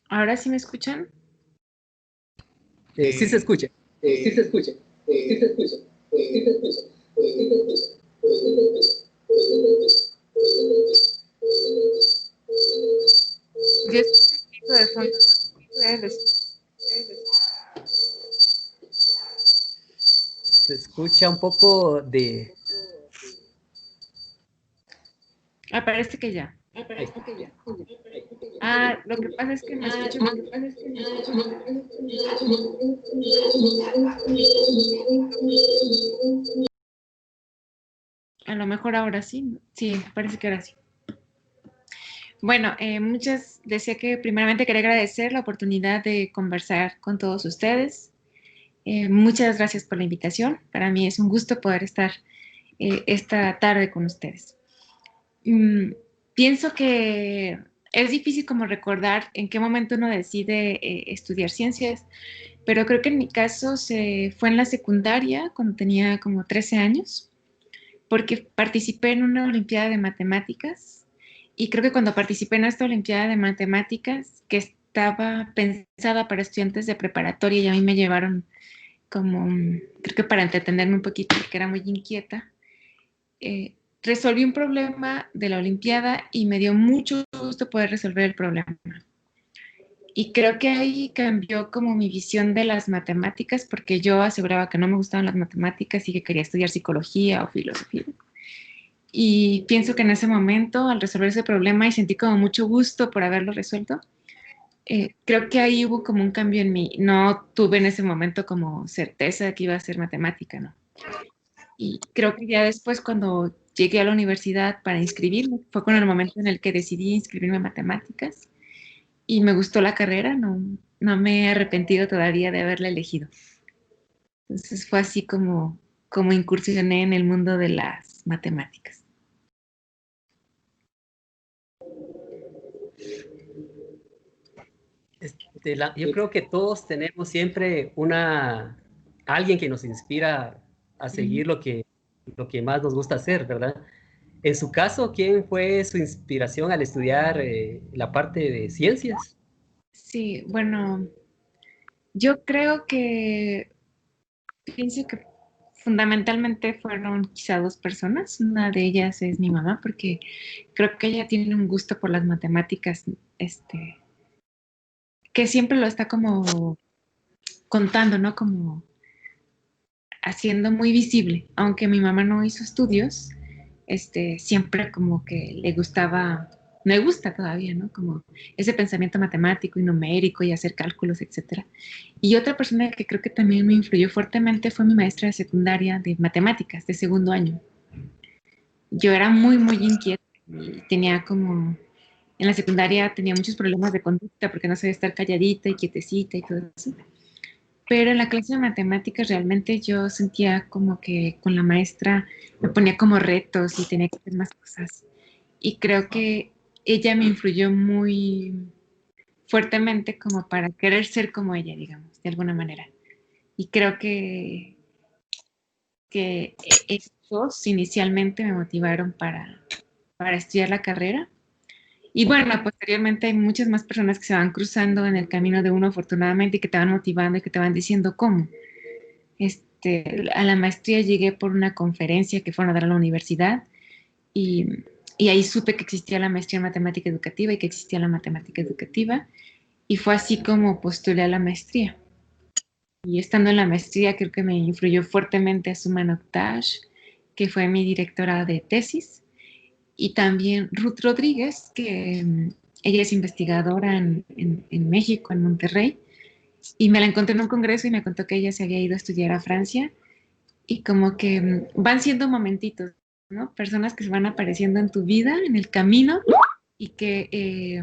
¿Ahora sí me escuchan? Sí se escucha. Sí se escucha, sí se escucha, sí se escucha, sí se escucha. Yo escucho el grito de fondo, no sé si ustedes lo escuchan. Se escucha un poco de... Ah, parece que ya. Ahí está. Ah, lo que pasa es que me escucho muy... A lo mejor ahora sí, ¿no? Sí, parece que ahora sí. Bueno, decía que primeramente quería agradecer la oportunidad de conversar con todos ustedes. Muchas gracias por la invitación. Para mí es un gusto poder estar esta tarde con ustedes. Mm, Pienso que es difícil como recordar en qué momento uno decide estudiar ciencias, pero creo que en mi caso se fue en la secundaria cuando tenía como 13 años, porque participé en una olimpiada de matemáticas y creo que cuando participé en esta olimpiada de matemáticas que estaba pensada para estudiantes de preparatoria y a mí me llevaron como, creo que para entretenerme un poquito porque era muy inquieta, resolví un problema de la Olimpiada y me dio mucho gusto poder resolver el problema. Y creo que ahí cambió como mi visión de las matemáticas, porque yo aseguraba que no me gustaban las matemáticas y que quería estudiar psicología o filosofía. Y pienso que en ese momento, al resolver ese problema y sentí como mucho gusto por haberlo resuelto, creo que ahí hubo como un cambio en mí. No tuve en ese momento como certeza de que iba a ser matemática, ¿no? Y creo que ya después, cuando llegué a la universidad para inscribirme, fue con el momento en el que decidí inscribirme en matemáticas y me gustó la carrera, no me he arrepentido todavía de haberla elegido. Entonces fue así como incursioné en el mundo de las matemáticas. Yo creo que todos tenemos siempre alguien que nos inspira a Ujú. seguir lo que más nos gusta hacer, ¿verdad? En su caso, ¿quién fue su inspiración al estudiar la parte de ciencias? Sí, bueno, yo creo que pienso que fundamentalmente fueron quizá dos personas. Una de ellas es mi mamá, porque creo que ella tiene un gusto por las matemáticas, que siempre lo está como contando, ¿no? Como haciendo muy visible. Aunque mi mamá no hizo estudios, siempre como que le gustaba, me gusta todavía, ¿no? Como ese pensamiento matemático y numérico y hacer cálculos, etcétera. Y otra persona que creo que también me influyó fuertemente fue mi maestra de secundaria de matemáticas, de segundo año. Yo era muy, muy inquieta y tenía como, en la secundaria tenía muchos problemas de conducta porque no sabía estar calladita y quietecita y todo eso. Pero en la clase de matemáticas realmente yo sentía como que con la maestra me ponía como retos y tenía que hacer más cosas. Y creo que ella me influyó muy fuertemente como para querer ser como ella, digamos, de alguna manera. Y creo que estos inicialmente me motivaron para estudiar la carrera. Y bueno, posteriormente hay muchas más personas que se van cruzando en el camino de uno, afortunadamente, y que te van motivando y que te van diciendo cómo. A la maestría llegué por una conferencia que fueron a dar a la universidad y, y ahí supe que existía la maestría en matemática educativa y que existía la matemática educativa y fue así como postulé a la maestría. Y estando en la maestría creo que me influyó fuertemente Sumana Oktash, que fue mi directora de tesis, y también Ruth Rodríguez, que ella es investigadora en México, en Monterrey, y me la encontré en un congreso y me contó que ella se había ido a estudiar a Francia y como que van siendo momentitos, ¿no? Personas que se van apareciendo en tu vida, en el camino, y que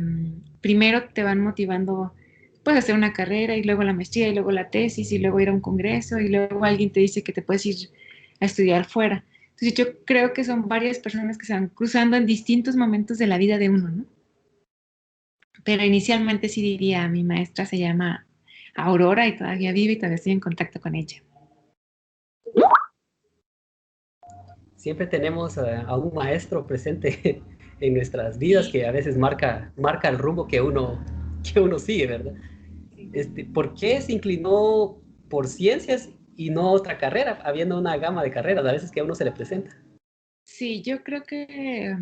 primero te van motivando, pues, a hacer una carrera, y luego la maestría, y luego la tesis, y luego ir a un congreso, y luego alguien te dice que te puedes ir a estudiar fuera. Entonces yo creo que son varias personas que se van cruzando en distintos momentos de la vida de uno, ¿no? Pero inicialmente sí diría, mi maestra se llama Aurora y todavía vive y todavía estoy en contacto con ella. Siempre tenemos a un maestro presente en nuestras vidas que a veces marca el rumbo que uno que uno sigue, ¿verdad? ¿Por qué se inclinó por ciencias y no otra carrera, habiendo una gama de carreras a veces que a uno se le presenta? Sí, yo creo que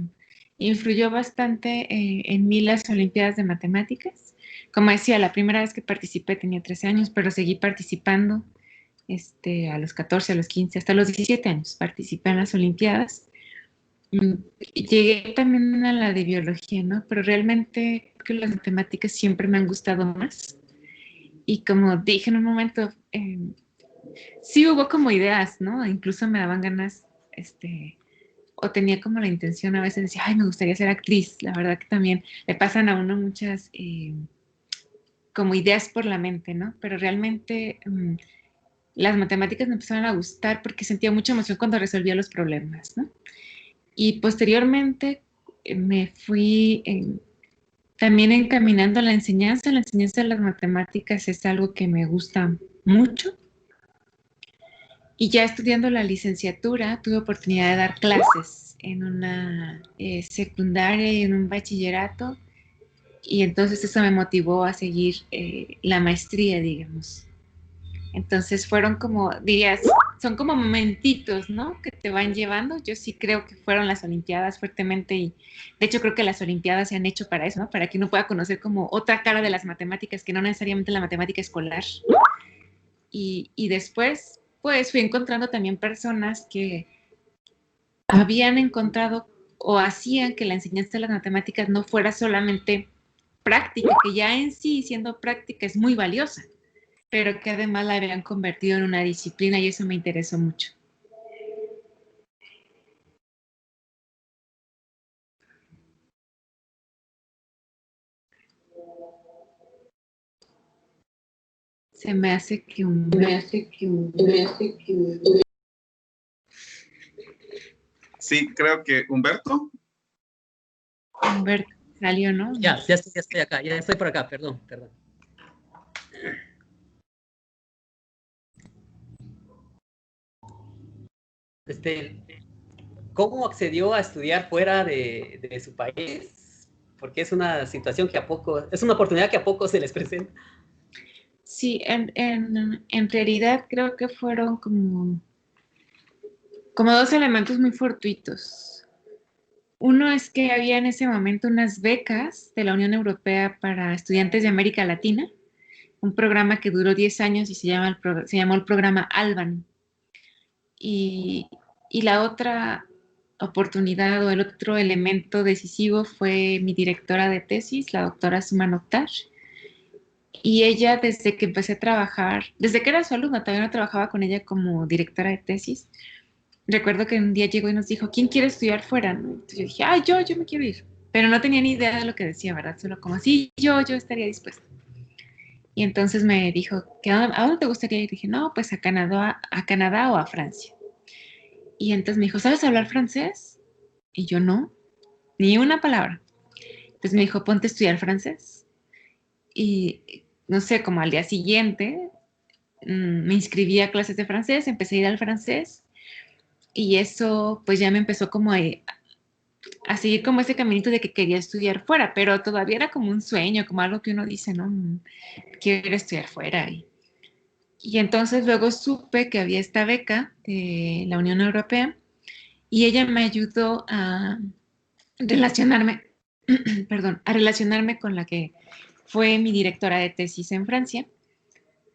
influyó bastante en mí las Olimpiadas de Matemáticas. Como decía, la primera vez que participé tenía 13 años, pero seguí participando a los 14, a los 15, hasta los 17 años participé en las Olimpiadas. Llegué también a la de biología, ¿no? Pero realmente creo que las matemáticas siempre me han gustado más. Y como dije en un momento, sí hubo como ideas, ¿no? Incluso me daban ganas, o tenía como la intención a veces de decir, ay, me gustaría ser actriz. La verdad que también le pasan a uno muchas como ideas por la mente, ¿no? Pero realmente las matemáticas me empezaron a gustar porque sentía mucha emoción cuando resolvía los problemas, ¿no? Y posteriormente me fui también encaminando a la enseñanza. La enseñanza de las matemáticas es algo que me gusta mucho. Y ya estudiando la licenciatura, tuve oportunidad de dar clases en una secundaria y en un bachillerato. Y entonces eso me motivó a seguir la maestría, digamos. Entonces fueron como, dirías, son como momentitos, ¿no? Que te van llevando. Yo sí creo que fueron las Olimpiadas fuertemente y de hecho creo que las Olimpiadas se han hecho para eso, ¿no? Para que uno pueda conocer como otra cara de las matemáticas, que no necesariamente la matemática escolar. Y después, pues fui encontrando también personas que habían encontrado o hacían que la enseñanza de las matemáticas no fuera solamente práctica, que ya en sí siendo práctica es muy valiosa, pero que además la habían convertido en una disciplina y eso me interesó mucho. Se me hace que Sí, creo que Humberto. Humberto salió, ¿no? Ya estoy acá, ya estoy por acá, perdón. ¿Cómo accedió a estudiar fuera de su país? Porque es una situación es una oportunidad que a pocos se les presenta. Sí, en realidad creo que fueron como dos elementos muy fortuitos. Uno es que había en ese momento unas becas de la Unión Europea para estudiantes de América Latina, un programa que duró 10 años y se llamó el programa ALBAN. Y la otra oportunidad o el otro elemento decisivo fue mi directora de tesis, la doctora Suma Mokhtar. Y ella, desde que empecé a trabajar, desde que era su alumna, todavía no trabajaba con ella como directora de tesis. Recuerdo que un día llegó y nos dijo, ¿quién quiere estudiar fuera? ¿No? Entonces yo dije, yo me quiero ir. Pero no tenía ni idea de lo que decía, ¿verdad? Solo como así, yo estaría dispuesta. Y entonces me dijo, ¿a dónde te gustaría ir? Y dije, no, pues a Canadá o a Francia. Y entonces me dijo, ¿sabes hablar francés? Y yo no, ni una palabra. Entonces me dijo, ponte a estudiar francés. Y no sé, como al día siguiente me inscribí a clases de francés, empecé a ir al francés y eso pues ya me empezó como a seguir como ese caminito de que quería estudiar fuera, pero todavía era como un sueño, como algo que uno dice, ¿no? Quiero ir a estudiar fuera. Y entonces luego supe que había esta beca de la Unión Europea y ella me ayudó a relacionarme, perdón, a relacionarme con la que fue mi directora de tesis en Francia.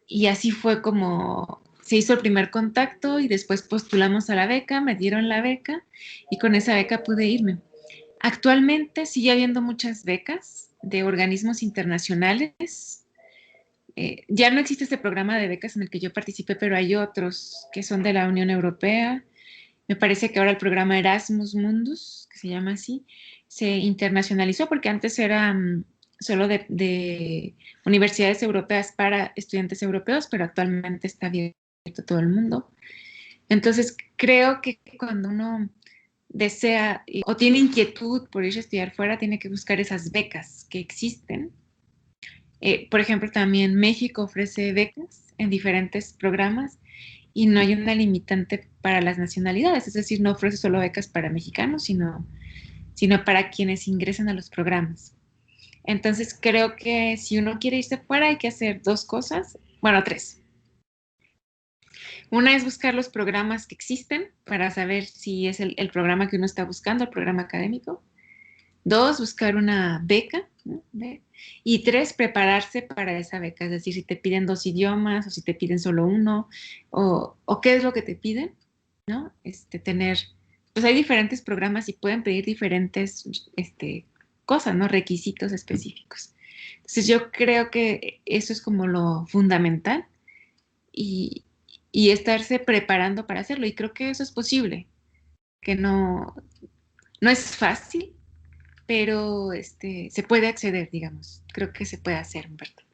Y así fue como se hizo el primer contacto y después postulamos a la beca, me dieron la beca y con esa beca pude irme. Actualmente sigue habiendo muchas becas de organismos internacionales. Ya no existe este programa de becas en el que yo participé, pero hay otros que son de la Unión Europea. Me parece que ahora el programa Erasmus Mundus, que se llama así, se internacionalizó porque antes era solo de universidades europeas para estudiantes europeos, pero actualmente está abierto a todo el mundo. Entonces, creo que cuando uno desea o tiene inquietud por ir a estudiar fuera, tiene que buscar esas becas que existen. Por ejemplo, también México ofrece becas en diferentes programas y no hay una limitante para las nacionalidades, es decir, no ofrece solo becas para mexicanos, sino para quienes ingresan a los programas. Entonces creo que si uno quiere irse fuera hay que hacer dos cosas, bueno, tres. Una es buscar los programas que existen para saber si es el programa que uno está buscando, el programa académico. Dos, buscar una beca, ¿no? Y tres, prepararse para esa beca, es decir, si te piden 2 idiomas o si te piden solo uno o qué es lo que te piden, ¿no? Pues hay diferentes programas y pueden pedir diferentes cosas, ¿no? Requisitos específicos. Entonces yo creo que eso es como lo fundamental y, y estarse preparando para hacerlo. Y creo que eso es posible, que no es fácil, pero se puede acceder, digamos. Creo que se puede hacer, Humberto.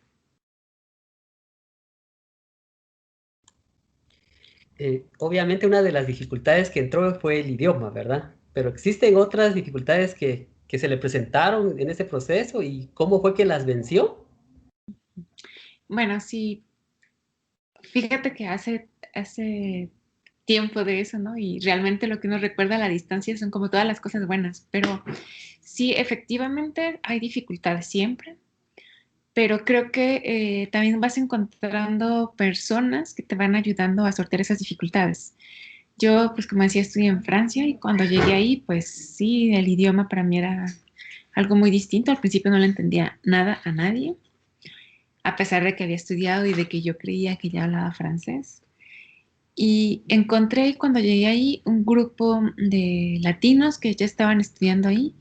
Obviamente una de las dificultades que entró fue el idioma, ¿verdad? Pero existen otras dificultades que se le presentaron en ese proceso y cómo fue que las venció. Bueno, sí, fíjate que hace tiempo de eso, ¿no? Y realmente lo que nos recuerda a la distancia son como todas las cosas buenas, pero sí, efectivamente hay dificultades siempre, pero creo que también vas encontrando personas que te van ayudando a sortear esas dificultades. Yo, pues como decía, estudié en Francia y cuando llegué ahí, pues sí, el idioma para mí era algo muy distinto. Al principio no le entendía nada a nadie, a pesar de que había estudiado y de que yo creía que ya hablaba francés. Y encontré cuando llegué ahí un grupo de latinos que ya estaban estudiando ahí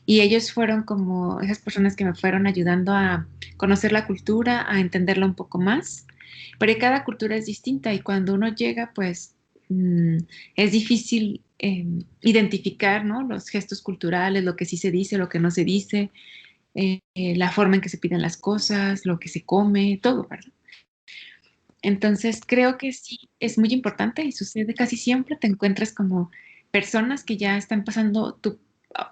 y ellos fueron como esas personas que me fueron ayudando a conocer la cultura, a entenderla un poco más. Pero cada cultura es distinta y cuando uno llega, pues es difícil identificar, ¿no? Los gestos culturales, lo que sí se dice, lo que no se dice, la forma en que se piden las cosas, lo que se come, todo, ¿verdad? Entonces, creo que sí es muy importante y sucede casi siempre, te encuentras como personas que ya están pasando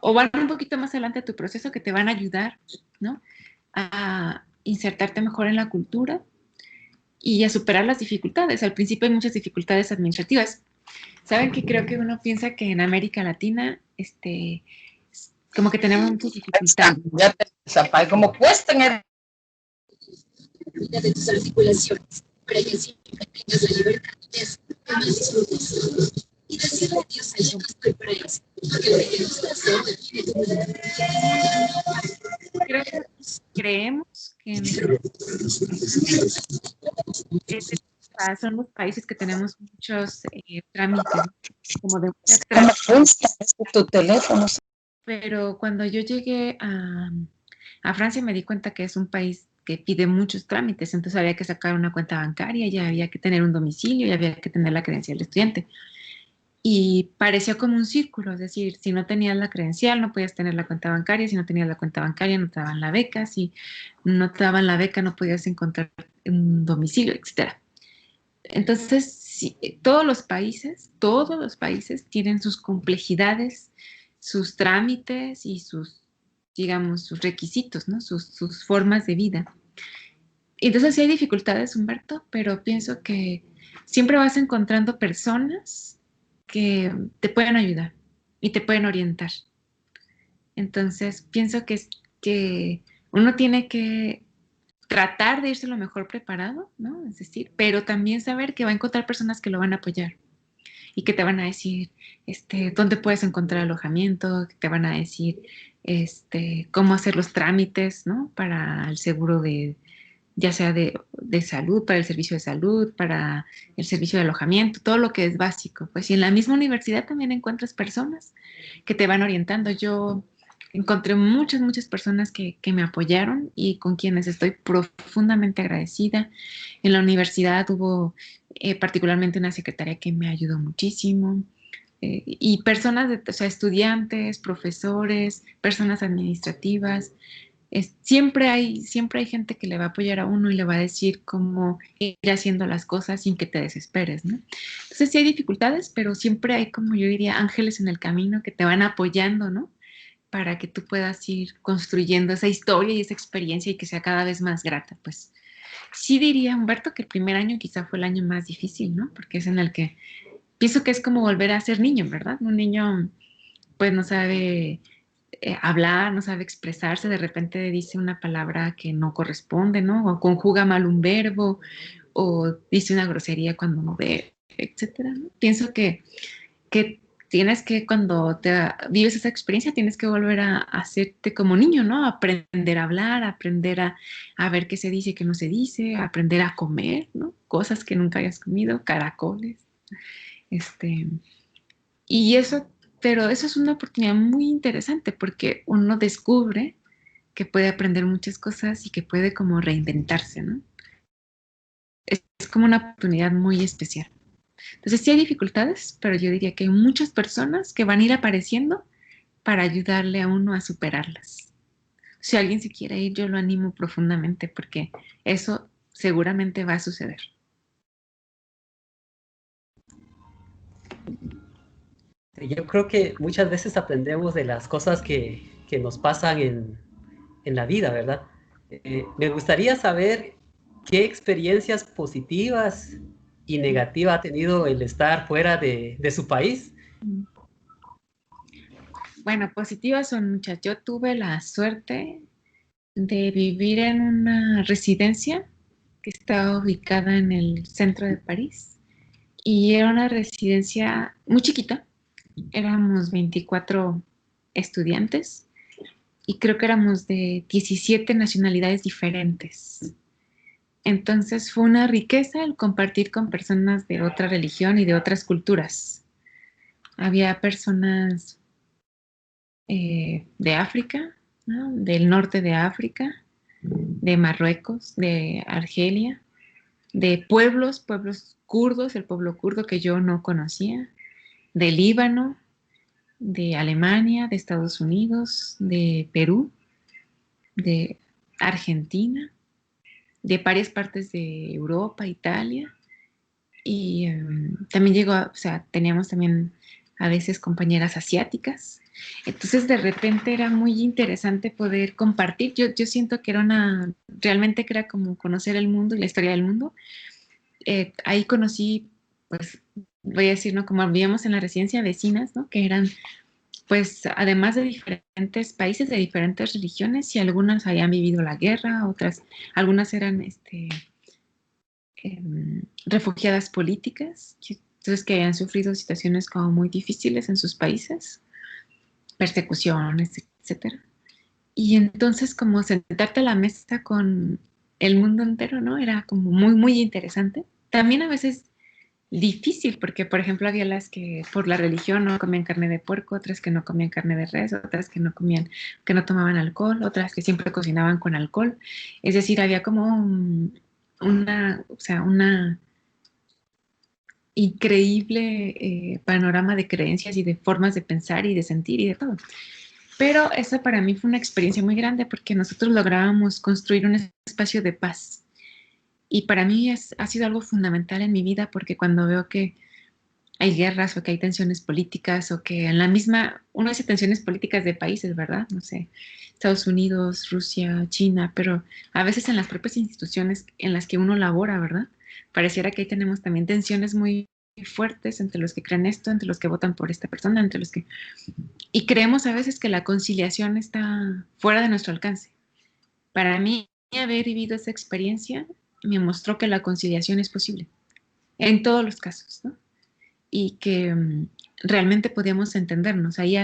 o van un poquito más adelante de tu proceso que te van a ayudar, ¿no? A insertarte mejor en la cultura y a superar las dificultades. Al principio hay muchas dificultades administrativas. Saben que creo que uno piensa que en América Latina, como que tenemos muchas dificultades. Ya te zapay, como cuesta en el de tus articulaciones, para que siempre tengas la libertad de hacer lo que más disfrutes. Y decirle a Dios, yo no estoy para eso, porque lo que te gusta hacer Creo que creemos que son los países que tenemos muchos trámites, como de muchas tu teléfono. pero cuando yo llegué a Francia me di cuenta que es un país que pide muchos trámites, entonces había que sacar una cuenta bancaria, ya había que tener un domicilio, ya había que tener la credencial de estudiante. Y pareció como un círculo, es decir, si no tenías la credencial no podías tener la cuenta bancaria, si no tenías la cuenta bancaria no te daban la beca, si no te daban la beca no podías encontrar un domicilio, etcétera. Entonces, sí, todos los países tienen sus complejidades, sus trámites y digamos, sus requisitos, ¿no? Sus formas de vida. Entonces sí hay dificultades, Humberto, pero pienso que siempre vas encontrando personas que te pueden ayudar y te pueden orientar. Entonces pienso que uno tiene que tratar de irse lo mejor preparado, ¿no? Es decir, pero también saber que va a encontrar personas que lo van a apoyar y que te van a decir, dónde puedes encontrar alojamiento, que te van a decir, cómo hacer los trámites, ¿no? Para el seguro ya sea de salud, para el servicio de salud, para el servicio de alojamiento, todo lo que es básico. Pues y en la misma universidad también encuentras personas que te van orientando. Yo encontré muchas personas que me apoyaron y con quienes estoy profundamente agradecida. En la universidad hubo particularmente una secretaria que me ayudó muchísimo. Y personas, o sea, estudiantes, profesores, personas administrativas, siempre hay gente que le va a apoyar a uno y le va a decir cómo ir haciendo las cosas sin que te desesperes, ¿no? Entonces sí hay dificultades, pero siempre hay, como yo diría, ángeles en el camino que te van apoyando, ¿no? Para que tú puedas ir construyendo esa historia y esa experiencia y que sea cada vez más grata, pues. Sí diría, Humberto, que el primer año quizá fue el año más difícil, ¿no? Porque es en el que pienso que es como volver a ser niño, ¿verdad? Un niño, pues, no sabe hablar, no sabe expresarse, de repente dice una palabra que no corresponde, ¿no? O conjuga mal un verbo, o dice una grosería cuando no debe, etcétera, ¿no? Pienso que tienes que, cuando vives esa experiencia, tienes que volver a hacerte como niño, ¿no? Aprender a hablar, aprender a ver qué se dice y qué no se dice, aprender a comer, ¿no? Cosas que nunca hayas comido, caracoles, este, y eso, pero eso es una oportunidad muy interesante porque uno descubre que puede aprender muchas cosas y que puede como reinventarse, ¿no? Es como una oportunidad muy especial. Entonces sí hay dificultades, pero yo diría que hay muchas personas que van a ir apareciendo para ayudarle a uno a superarlas. Si alguien se quiere ir, yo lo animo profundamente porque eso seguramente va a suceder. Yo creo que muchas veces aprendemos de las cosas que nos pasan en la vida, ¿verdad? Me gustaría saber qué experiencias positivas y negativas ha tenido el estar fuera de su país. Bueno, positivas son muchas. Yo tuve la suerte de vivir en una residencia que estaba ubicada en el centro de París y era una residencia muy chiquita. Éramos 24 estudiantes y creo que éramos de 17 nacionalidades diferentes. Entonces fue una riqueza el compartir con personas de otra religión y de otras culturas. Había personas de África, ¿no? Del norte de África, de Marruecos, de Argelia, de pueblos kurdos, el pueblo kurdo que yo no conocía, de Líbano, de Alemania, de Estados Unidos, de Perú, de Argentina, de varias partes de Europa, Italia, y también o sea, teníamos también a veces compañeras asiáticas. Entonces de repente era muy interesante poder compartir. Yo siento que realmente que era como conocer el mundo y la historia del mundo. Ahí conocí, pues, voy a decir, ¿no? Como vivíamos en la residencia, vecinas, ¿no? Que eran, pues, además de diferentes países, de diferentes religiones, y algunas habían vivido la guerra, algunas eran, refugiadas políticas, entonces que habían sufrido situaciones como muy difíciles en sus países, persecuciones, etcétera. Y entonces como sentarte a la mesa con el mundo entero, ¿no? Era como muy, muy interesante. También a veces difícil, porque por ejemplo había las que por la religión no comían carne de puerco, otras que no comían carne de res, otras que que no tomaban alcohol, otras que siempre cocinaban con alcohol. Es decir, había como una increíble panorama de creencias y de formas de pensar y de sentir y de todo. Pero esa para mí fue una experiencia muy grande porque nosotros lográbamos construir un espacio de paz. Y para mí ha sido algo fundamental en mi vida porque cuando veo que hay guerras o que hay tensiones políticas o que en la misma, uno dice tensiones políticas de países, ¿verdad? No sé, Estados Unidos, Rusia, China, pero a veces en las propias instituciones en las que uno labora, ¿verdad? Pareciera que ahí tenemos también tensiones muy fuertes entre los que creen esto, entre los que votan por esta persona, entre los que... Y creemos a veces que la conciliación está fuera de nuestro alcance. Para mí, haber vivido esa experiencia me mostró que la conciliación es posible, en todos los casos, ¿no? Y que realmente podíamos entendernos. Ahí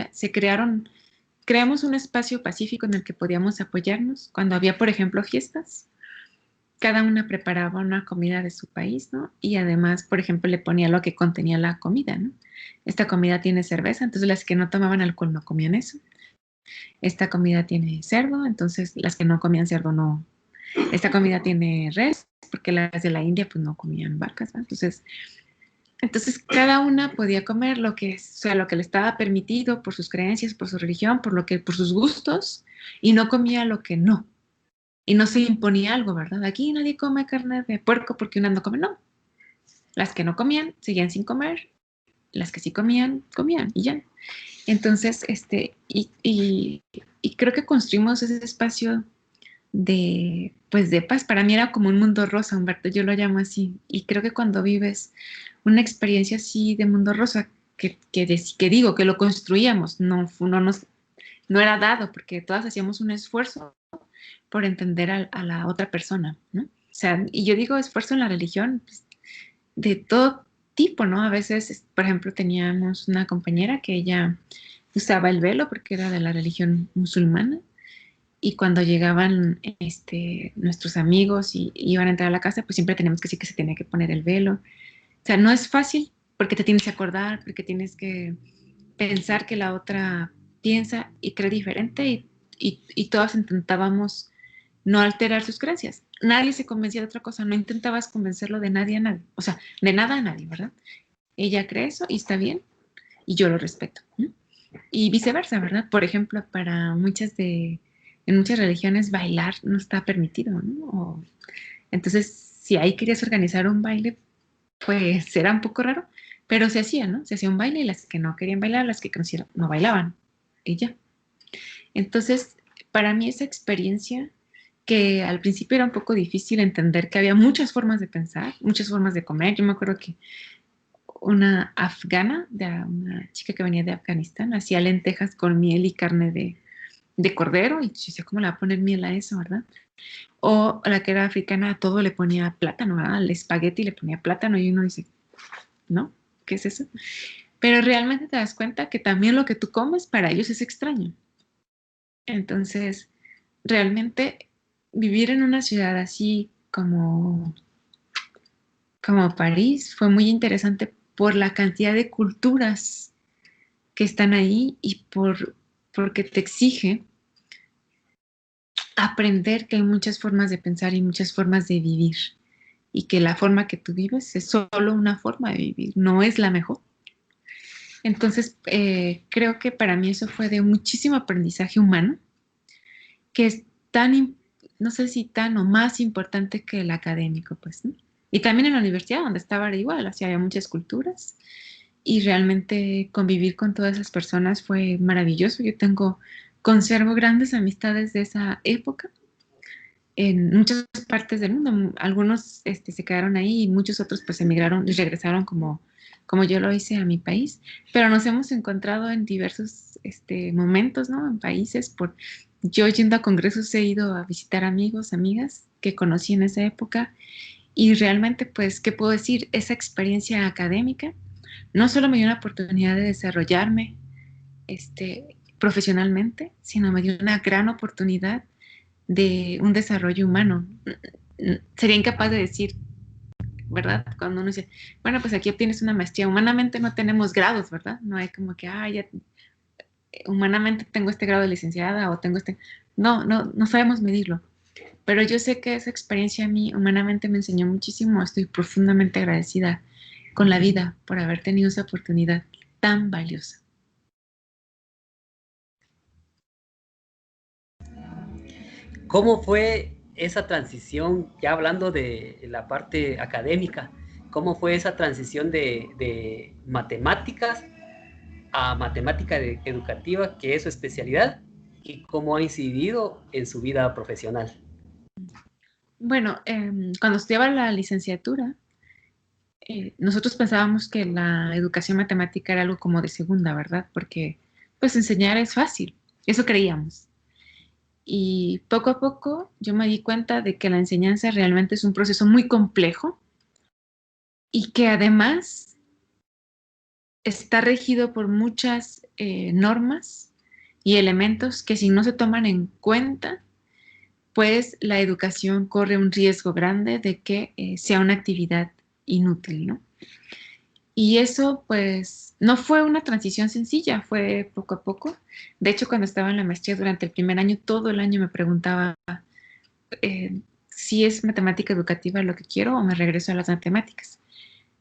creamos un espacio pacífico en el que podíamos apoyarnos. Cuando había, por ejemplo, fiestas, cada una preparaba una comida de su país, ¿no? Y además, por ejemplo, le ponía lo que contenía la comida, ¿no? Esta comida tiene cerveza, entonces las que no tomaban alcohol no comían eso. Esta comida tiene cerdo, entonces las que no comían cerdo no. Esta comida tiene res, porque las de la India pues no comían vacas, ¿no? Entonces cada una podía comer lo que le estaba permitido por sus creencias, por su religión, por sus gustos, y no comía lo que no. Y no se imponía algo, ¿verdad? Aquí nadie come carne de puerco porque una no come, no. Las que no comían seguían sin comer, las que sí comían, comían y ya. Entonces, y creo que construimos ese espacio pues de paz. Para mí era como un mundo rosa, Humberto, yo lo llamo así. Y creo que cuando vives una experiencia así de mundo rosa, que digo que lo construíamos, no no era dado, porque todas hacíamos un esfuerzo por entender a la otra persona, ¿no? O sea, y yo digo esfuerzo en la religión, pues, de todo tipo, ¿no? A veces, por ejemplo, teníamos una compañera que ella usaba el velo porque era de la religión musulmana, y cuando llegaban nuestros amigos y iban a entrar a la casa, pues siempre teníamos que decir que se tenía que poner el velo. O sea, no es fácil porque te tienes que acordar, porque tienes que pensar que la otra piensa y cree diferente, y todos intentábamos no alterar sus creencias. Nadie se convencía de otra cosa, no intentabas convencerlo de nadie a nadie, o sea, de nada a nadie, ¿verdad? Ella cree eso y está bien y yo lo respeto, ¿no? Y viceversa, ¿verdad? Por ejemplo, en muchas religiones bailar no está permitido, ¿no? Entonces, si ahí querías organizar un baile, pues era un poco raro, pero se hacía, ¿no? Se hacía un baile y las que no querían bailar, las que conocieron, no bailaban y ya. Entonces, para mí esa experiencia, que al principio era un poco difícil entender que había muchas formas de pensar, muchas formas de comer. Yo me acuerdo que una afgana, una chica que venía de Afganistán, hacía lentejas con miel y carne de cordero, y yo decía, ¿cómo le va a poner miel a eso, verdad? O la que era africana, a todo le ponía plátano, ¿verdad? Al espagueti le ponía plátano, y uno dice, ¿no? ¿Qué es eso? Pero realmente te das cuenta que también lo que tú comes para ellos es extraño. Entonces, realmente vivir en una ciudad así como París fue muy interesante por la cantidad de culturas que están ahí, y porque te exige aprender que hay muchas formas de pensar y muchas formas de vivir, y que la forma que tú vives es solo una forma de vivir, no es la mejor. Entonces, creo que para mí eso fue de muchísimo aprendizaje humano, que es no sé si tan o más importante que el académico, pues, ¿no? Y también en la universidad, donde estaba, era igual, así había muchas culturas, y realmente convivir con todas esas personas fue maravilloso. Conservo grandes amistades de esa época en muchas partes del mundo. Algunos se quedaron ahí y muchos otros pues emigraron y regresaron como yo lo hice a mi país, pero nos hemos encontrado en diversos momentos, ¿no? En países. Yo yendo a congresos he ido a visitar amigos, amigas que conocí en esa época, y realmente pues, ¿qué puedo decir? Esa experiencia académica no solo me dio una oportunidad de desarrollarme profesionalmente, sino me dio una gran oportunidad de un desarrollo humano. Sería incapaz de decir, ¿verdad? Cuando uno dice, bueno, pues aquí obtienes una maestría. Humanamente no tenemos grados, ¿verdad? No hay como que, ya, humanamente tengo este grado de licenciada o tengo este... No, no sabemos medirlo. Pero yo sé que esa experiencia a mí humanamente me enseñó muchísimo. Estoy profundamente agradecida con la vida por haber tenido esa oportunidad tan valiosa. ¿Cómo fue esa transición, ya hablando de la parte académica, cómo fue esa transición de matemáticas a matemática educativa, que es su especialidad, y cómo ha incidido en su vida profesional? Bueno, cuando estudiaba la licenciatura, nosotros pensábamos que la educación matemática era algo como de segunda, ¿verdad? Porque pues enseñar es fácil, eso creíamos. Y poco a poco yo me di cuenta de que la enseñanza realmente es un proceso muy complejo, y que además está regido por muchas normas y elementos que, si no se toman en cuenta, pues la educación corre un riesgo grande de que sea una actividad inútil, ¿no? Y eso, pues, no fue una transición sencilla, fue poco a poco. De hecho, cuando estaba en la maestría, durante el primer año, todo el año me preguntaba si es matemática educativa lo que quiero o me regreso a las matemáticas.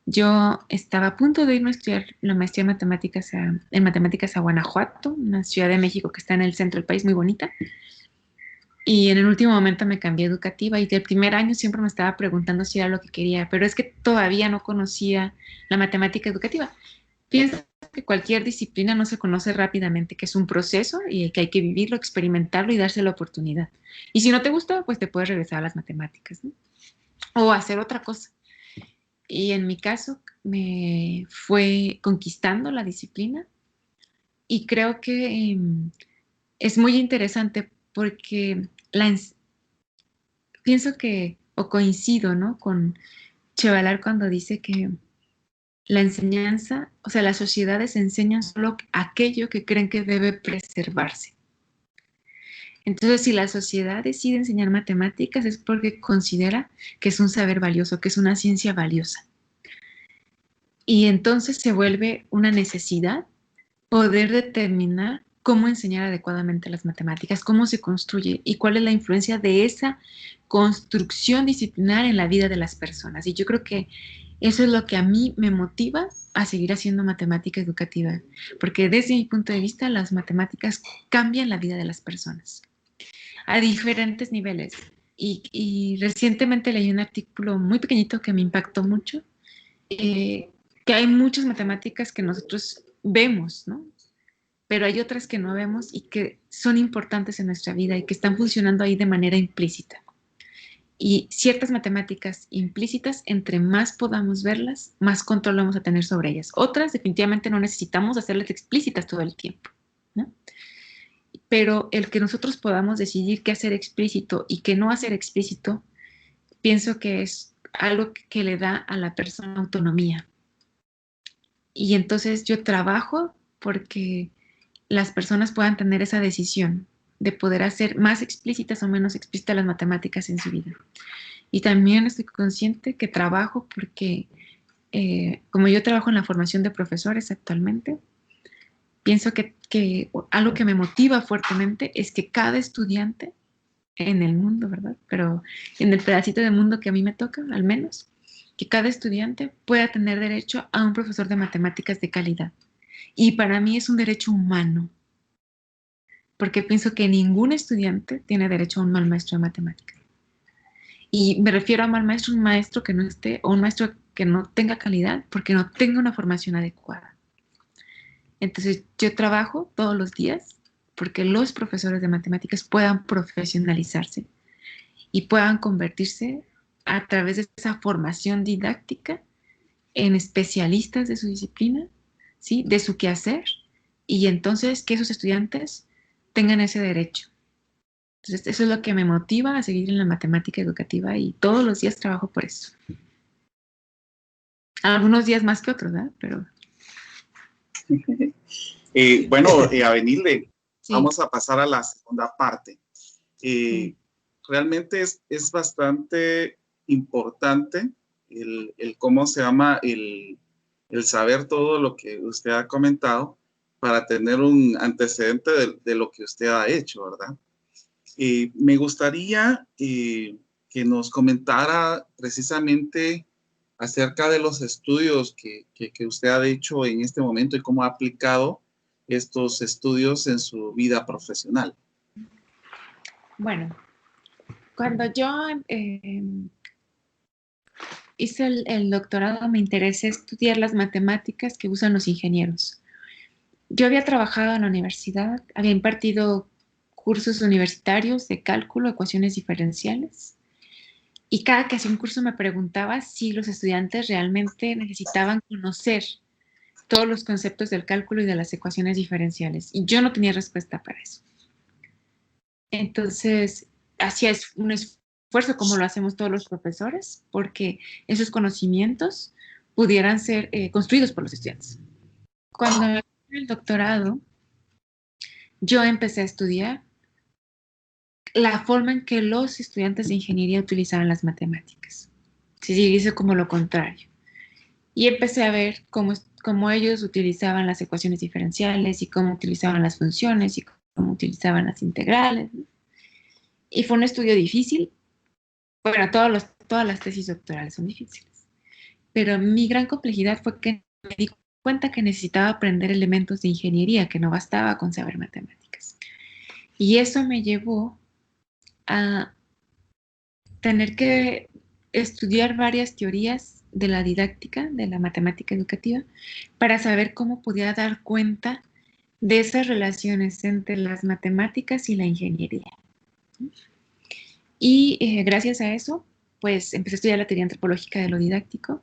Yo estaba a punto de irme a estudiar la maestría en matemáticas a Guanajuato, una ciudad de México que está en el centro del país, muy bonita. Y en el último momento me cambié a educativa, y del primer año siempre me estaba preguntando si era lo que quería, pero es que todavía no conocía la matemática educativa. Pienso que cualquier disciplina no se conoce rápidamente, que es un proceso y que hay que vivirlo, experimentarlo y darse la oportunidad. Y si no te gusta, pues te puedes regresar a las matemáticas, ¿no? O hacer otra cosa. Y en mi caso me fue conquistando la disciplina, y creo que es muy interesante porque pienso que, o coincido, ¿no?, con Chevalar cuando dice que la enseñanza, o sea, las sociedades enseñan solo aquello que creen que debe preservarse. Entonces, si la sociedad decide enseñar matemáticas es porque considera que es un saber valioso, que es una ciencia valiosa. Y entonces se vuelve una necesidad poder determinar cómo enseñar adecuadamente las matemáticas, cómo se construye y cuál es la influencia de esa construcción disciplinar en la vida de las personas. Y yo creo que eso es lo que a mí me motiva a seguir haciendo matemática educativa, porque desde mi punto de vista las matemáticas cambian la vida de las personas a diferentes niveles. Y recientemente leí un artículo muy pequeñito que me impactó mucho, que hay muchas matemáticas que nosotros vemos, ¿no? Pero hay otras que no vemos y que son importantes en nuestra vida y que están funcionando ahí de manera implícita. Y ciertas matemáticas implícitas, entre más podamos verlas, más control vamos a tener sobre ellas. Otras definitivamente no necesitamos hacerlas explícitas todo el tiempo, ¿no? Pero el que nosotros podamos decidir qué hacer explícito y qué no hacer explícito, pienso que es algo que le da a la persona autonomía. Y entonces yo trabajo porque las personas puedan tener esa decisión de poder hacer más explícitas o menos explícitas las matemáticas en su vida. Y también estoy consciente que trabajo porque, como yo trabajo en la formación de profesores actualmente, pienso que algo que me motiva fuertemente es que cada estudiante en el mundo, ¿verdad? Pero en el pedacito de mundo que a mí me toca, al menos, que cada estudiante pueda tener derecho a un profesor de matemáticas de calidad. Y para mí es un derecho humano, porque pienso que ningún estudiante tiene derecho a un mal maestro de matemáticas. Y me refiero a mal maestro, un maestro que no esté, o un maestro que no tenga calidad, porque no tenga una formación adecuada. Entonces, yo trabajo todos los días porque los profesores de matemáticas puedan profesionalizarse y puedan convertirse a través de esa formación didáctica en especialistas de su disciplina, ¿sí?, de su quehacer, y entonces que esos estudiantes tengan ese derecho. Entonces, eso es lo que me motiva a seguir en la matemática educativa y todos los días trabajo por eso. Algunos días más que otros, ¿verdad? Pero... Bueno, Avenilde, sí. Vamos a pasar a la segunda parte. Realmente es bastante importante el cómo se llama, el saber todo lo que usted ha comentado para tener un antecedente de lo que usted ha hecho, ¿verdad? Me gustaría que nos comentara precisamente acerca de los estudios que usted ha hecho en este momento y cómo ha aplicado estos estudios en su vida profesional. Bueno, cuando yo hice el doctorado, me interesé estudiar las matemáticas que usan los ingenieros. Yo había trabajado en la universidad, había impartido cursos universitarios de cálculo, ecuaciones diferenciales, y cada que hacía un curso me preguntaba si los estudiantes realmente necesitaban conocer todos los conceptos del cálculo y de las ecuaciones diferenciales, y yo no tenía respuesta para eso. Entonces, hacía un esfuerzo, como lo hacemos todos los profesores, porque esos conocimientos pudieran ser construidos por los estudiantes. Cuando me fui el doctorado, yo empecé a estudiar la forma en que los estudiantes de ingeniería utilizaban las matemáticas. Se dice como lo contrario. Y empecé a ver cómo ellos utilizaban las ecuaciones diferenciales y cómo utilizaban las funciones y cómo utilizaban las integrales, ¿no? Y fue un estudio difícil. Bueno, todas las tesis doctorales son difíciles. Pero mi gran complejidad fue que me di cuenta que necesitaba aprender elementos de ingeniería, que no bastaba con saber matemáticas. Y eso me llevó a tener que estudiar varias teorías de la didáctica, de la matemática educativa, para saber cómo podía dar cuenta de esas relaciones entre las matemáticas y la ingeniería. Y gracias a eso, pues empecé a estudiar la teoría antropológica de lo didáctico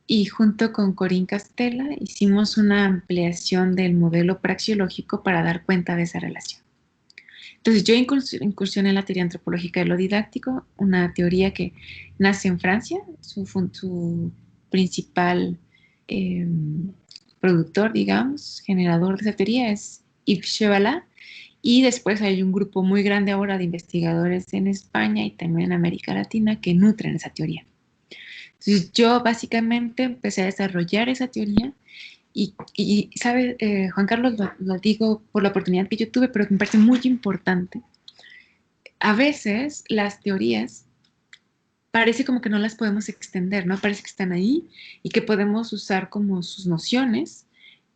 y junto con Corín Castella hicimos una ampliación del modelo praxeológico para dar cuenta de esa relación. Entonces yo incursioné en la teoría antropológica de lo didáctico, una teoría que nace en Francia, su principal eh, productor, digamos, generador de esa teoría es Yves Chevalat, y después hay un grupo muy grande ahora de investigadores en España y también en América Latina que nutren esa teoría. Entonces yo básicamente empecé a desarrollar esa teoría y ¿sabe, Juan Carlos? Lo digo por la oportunidad que yo tuve, pero me parece muy importante. A veces las teorías parece como que no las podemos extender, ¿no? Parece que están ahí y que podemos usar como sus nociones,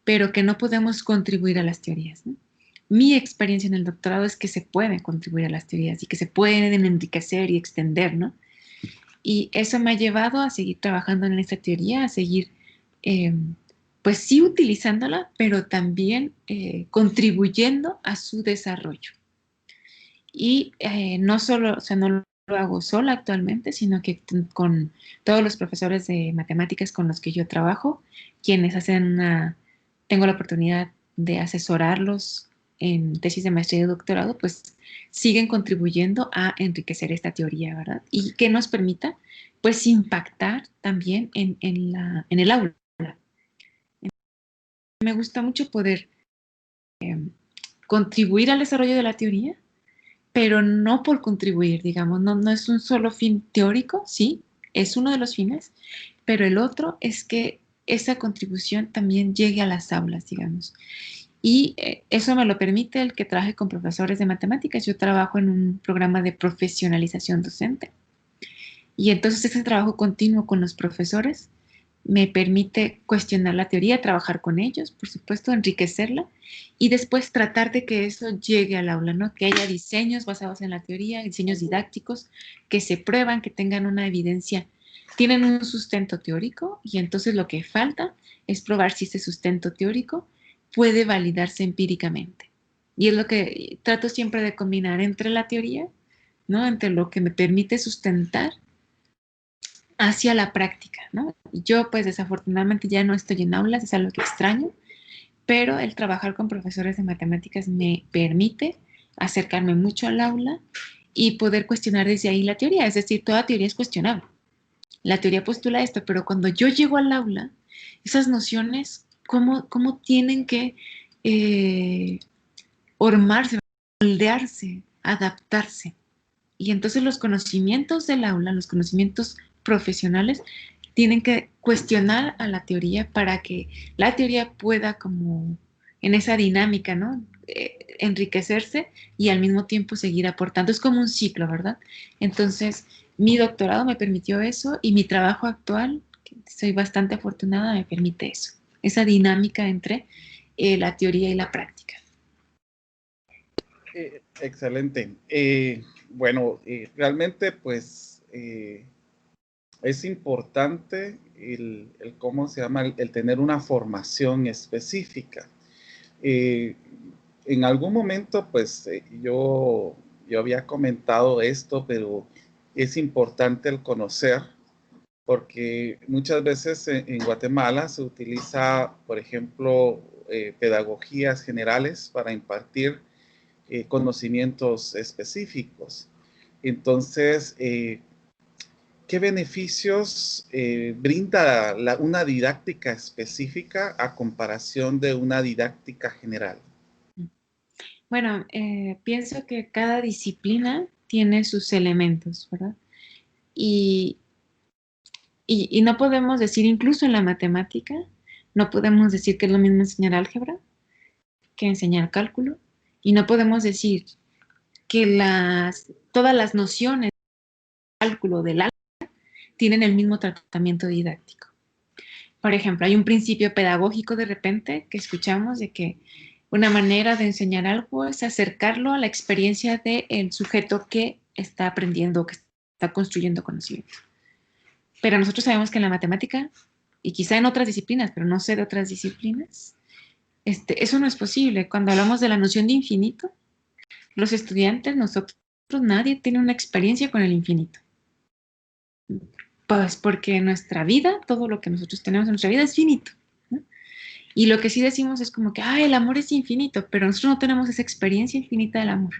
pero que no podemos contribuir a las teorías, ¿no? Mi experiencia en el doctorado es que se pueden contribuir a las teorías y que se pueden enriquecer y extender, ¿no? Y eso me ha llevado a seguir trabajando en esta teoría, a seguir, pues sí utilizándola, pero también contribuyendo a su desarrollo. Y no solo, o sea, no lo hago sola actualmente, sino que con todos los profesores de matemáticas con los que yo trabajo, quienes tengo la oportunidad de asesorarlos en tesis de maestría y doctorado, pues siguen contribuyendo a enriquecer esta teoría, ¿verdad? Y que nos permita, pues, impactar también en el aula. Me gusta mucho poder contribuir al desarrollo de la teoría, pero no por contribuir, digamos, no es un solo fin teórico, sí, es uno de los fines, pero el otro es que esa contribución también llegue a las aulas, digamos. Y eso me lo permite el que trabaje con profesores de matemáticas. Yo trabajo en un programa de profesionalización docente. Y entonces ese trabajo continuo con los profesores me permite cuestionar la teoría, trabajar con ellos, por supuesto, enriquecerla y después tratar de que eso llegue al aula, ¿no? Que haya diseños basados en la teoría, diseños didácticos que se prueban, que tengan una evidencia, tienen un sustento teórico y entonces lo que falta es probar si ese sustento teórico puede validarse empíricamente. Y es lo que trato siempre de combinar entre la teoría, ¿no? Entre lo que me permite sustentar hacia la práctica, ¿no? Yo pues desafortunadamente ya no estoy en aulas, es algo que extraño, pero el trabajar con profesores de matemáticas me permite acercarme mucho al aula y poder cuestionar desde ahí la teoría, es decir, toda teoría es cuestionable. La teoría postula esto, pero cuando yo llego al aula, esas nociones, ¿cómo tienen que formarse, moldearse, adaptarse? Y entonces los conocimientos del aula, los conocimientos profesionales, tienen que cuestionar a la teoría para que la teoría pueda como en esa dinámica, ¿no? Enriquecerse y al mismo tiempo seguir aportando. Es como un ciclo, ¿verdad? Entonces, mi doctorado me permitió eso y mi trabajo actual, que soy bastante afortunada, me permite eso. Esa dinámica entre la teoría y la práctica. Excelente. Bueno, realmente pues es importante ¿cómo se llama? El tener una formación específica. En algún momento pues yo había comentado esto, pero es importante el conocer porque muchas veces en Guatemala se utiliza, por ejemplo, pedagogías generales para impartir conocimientos específicos. Entonces, ¿qué beneficios brinda una didáctica específica a comparación de una didáctica general? Bueno, pienso que cada disciplina tiene sus elementos, ¿verdad? Y no podemos decir, incluso en la matemática, no podemos decir que es lo mismo enseñar álgebra que enseñar cálculo. Y no podemos decir que todas las nociones del cálculo del álgebra tienen el mismo tratamiento didáctico. Por ejemplo, hay un principio pedagógico de repente que escuchamos de que una manera de enseñar algo es acercarlo a la experiencia del sujeto que está aprendiendo, que está construyendo conocimiento. Pero nosotros sabemos que en la matemática, y quizá en otras disciplinas, pero no sé de otras disciplinas, eso no es posible. Cuando hablamos de la noción de infinito, los estudiantes, nosotros, nadie tiene una experiencia con el infinito. Pues porque en nuestra vida, todo lo que nosotros tenemos en nuestra vida es finito, ¿no? Y lo que sí decimos es como que, el amor es infinito, pero nosotros no tenemos esa experiencia infinita del amor.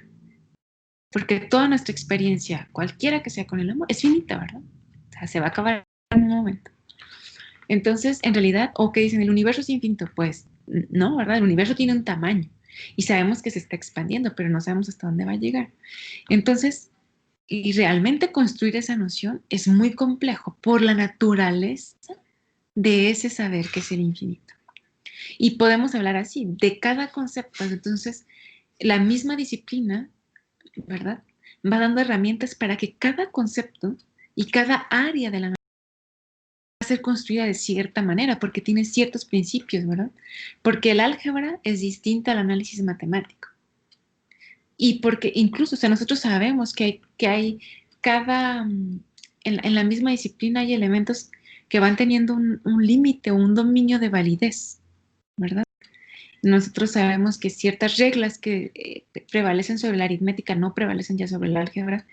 Porque toda nuestra experiencia, cualquiera que sea con el amor, es finita, ¿verdad? O sea, se va a acabar en un momento. Entonces, en realidad, o que dicen, el universo es infinito, pues no, ¿verdad? El universo tiene un tamaño y sabemos que se está expandiendo, pero no sabemos hasta dónde va a llegar. Entonces, y realmente construir esa noción es muy complejo por la naturaleza de ese saber que es el infinito. Y podemos hablar así, de cada concepto. Entonces, la misma disciplina, ¿verdad? Va dando herramientas para que cada concepto y cada área de la naturaleza va a ser construida de cierta manera, porque tiene ciertos principios, ¿verdad? Porque el álgebra es distinta al análisis matemático. Y porque incluso, o sea, nosotros sabemos que hay cada, en la misma disciplina hay elementos que van teniendo un límite o un dominio de validez, ¿verdad? Nosotros sabemos que ciertas reglas que prevalecen sobre la aritmética no prevalecen ya sobre el álgebra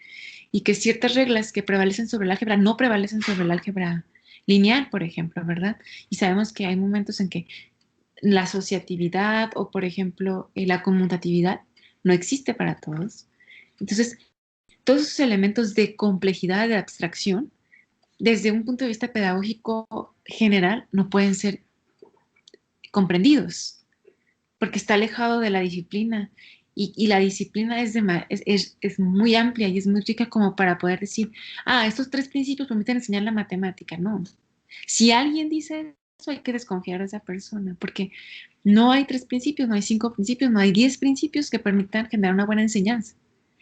y que ciertas reglas que prevalecen sobre el álgebra no prevalecen sobre el álgebra lineal, por ejemplo, ¿verdad? Y sabemos que hay momentos en que la asociatividad o, por ejemplo, la conmutatividad no existe para todos. Entonces, todos esos elementos de complejidad, de abstracción, desde un punto de vista pedagógico general, no pueden ser comprendidos, porque está alejado de la disciplina. Y la disciplina es muy amplia y es muy rica como para poder decir, estos 3 principios permiten enseñar la matemática. No. Si alguien dice eso, hay que desconfiar de esa persona, porque no hay 3 principios, no hay 5 principios, no hay 10 principios que permitan generar una buena enseñanza.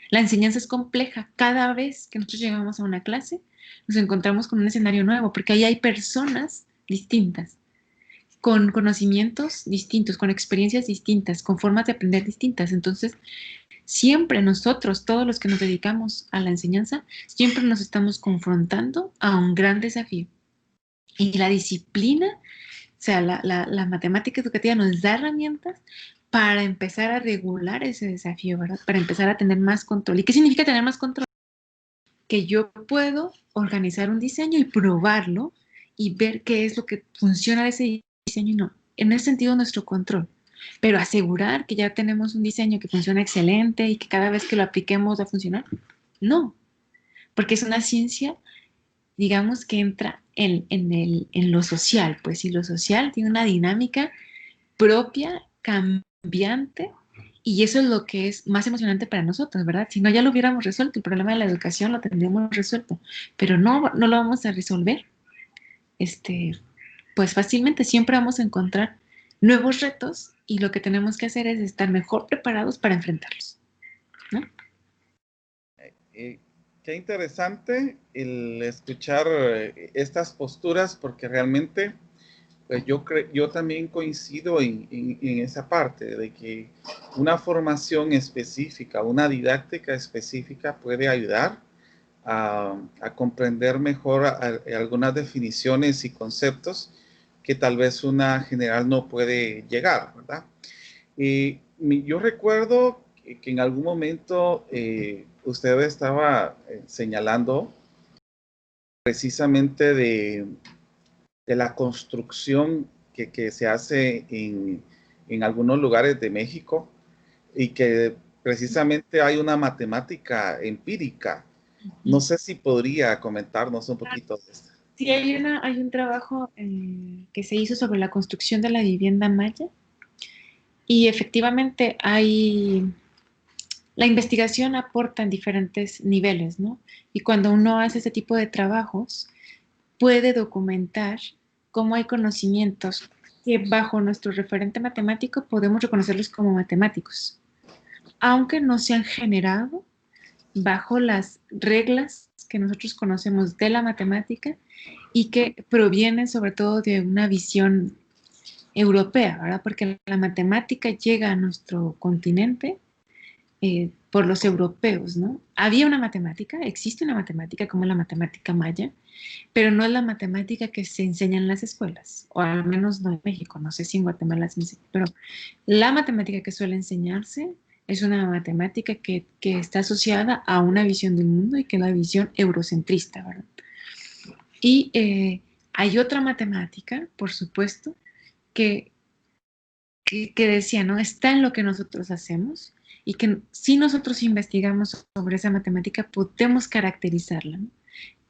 La enseñanza es compleja. Cada vez que nosotros llegamos a una clase, nos encontramos con un escenario nuevo, porque ahí hay personas distintas, con conocimientos distintos, con experiencias distintas, con formas de aprender distintas. Entonces, siempre nosotros, todos los que nos dedicamos a la enseñanza, siempre nos estamos confrontando a un gran desafío. Y la disciplina, o sea, la matemática educativa nos da herramientas para empezar a regular ese desafío, ¿verdad? Para empezar a tener más control. ¿Y qué significa tener más control? Que yo puedo organizar un diseño y probarlo y ver qué es lo que funciona de ese diseño y no. En ese sentido, nuestro control. Pero asegurar que ya tenemos un diseño que funciona excelente y que cada vez que lo apliquemos va a funcionar, no. Porque es una ciencia, digamos, que entra en lo social, pues, y lo social tiene una dinámica propia, cambiante, y eso es lo que es más emocionante para nosotros, ¿verdad? Si no, ya lo hubiéramos resuelto, el problema de la educación lo tendríamos resuelto, pero no lo vamos a resolver, pues fácilmente siempre vamos a encontrar nuevos retos y lo que tenemos que hacer es estar mejor preparados para enfrentarlos, ¿no? Qué interesante el escuchar estas posturas, porque realmente pues yo también coincido en esa parte de que una formación específica, una didáctica específica puede ayudar a comprender mejor algunas definiciones y conceptos que tal vez una general no puede llegar, ¿verdad? Yo recuerdo que en algún momento usted estaba señalando precisamente de la construcción que se hace en algunos lugares de México y que precisamente hay una matemática empírica. No sé si podría comentarnos un poquito de esto. Sí, hay un trabajo que se hizo sobre la construcción de la vivienda maya y efectivamente la investigación aporta en diferentes niveles, ¿no? Y cuando uno hace ese tipo de trabajos, puede documentar cómo hay conocimientos que bajo nuestro referente matemático podemos reconocerlos como matemáticos, aunque no se han generado bajo las reglas que nosotros conocemos de la matemática y que provienen sobre todo de una visión europea, ¿verdad? Porque la matemática llega a nuestro continente por los europeos, ¿no? Había una matemática, existe una matemática como la matemática maya, pero no es la matemática que se enseña en las escuelas, o al menos no en México, no sé si en Guatemala se enseña, pero la matemática que suele enseñarse es una matemática que está asociada a una visión del mundo y que es la visión eurocentrista, ¿verdad? Y hay otra matemática, por supuesto, que decía, ¿no? Está en lo que nosotros hacemos y que si nosotros investigamos sobre esa matemática, podemos caracterizarla, ¿no?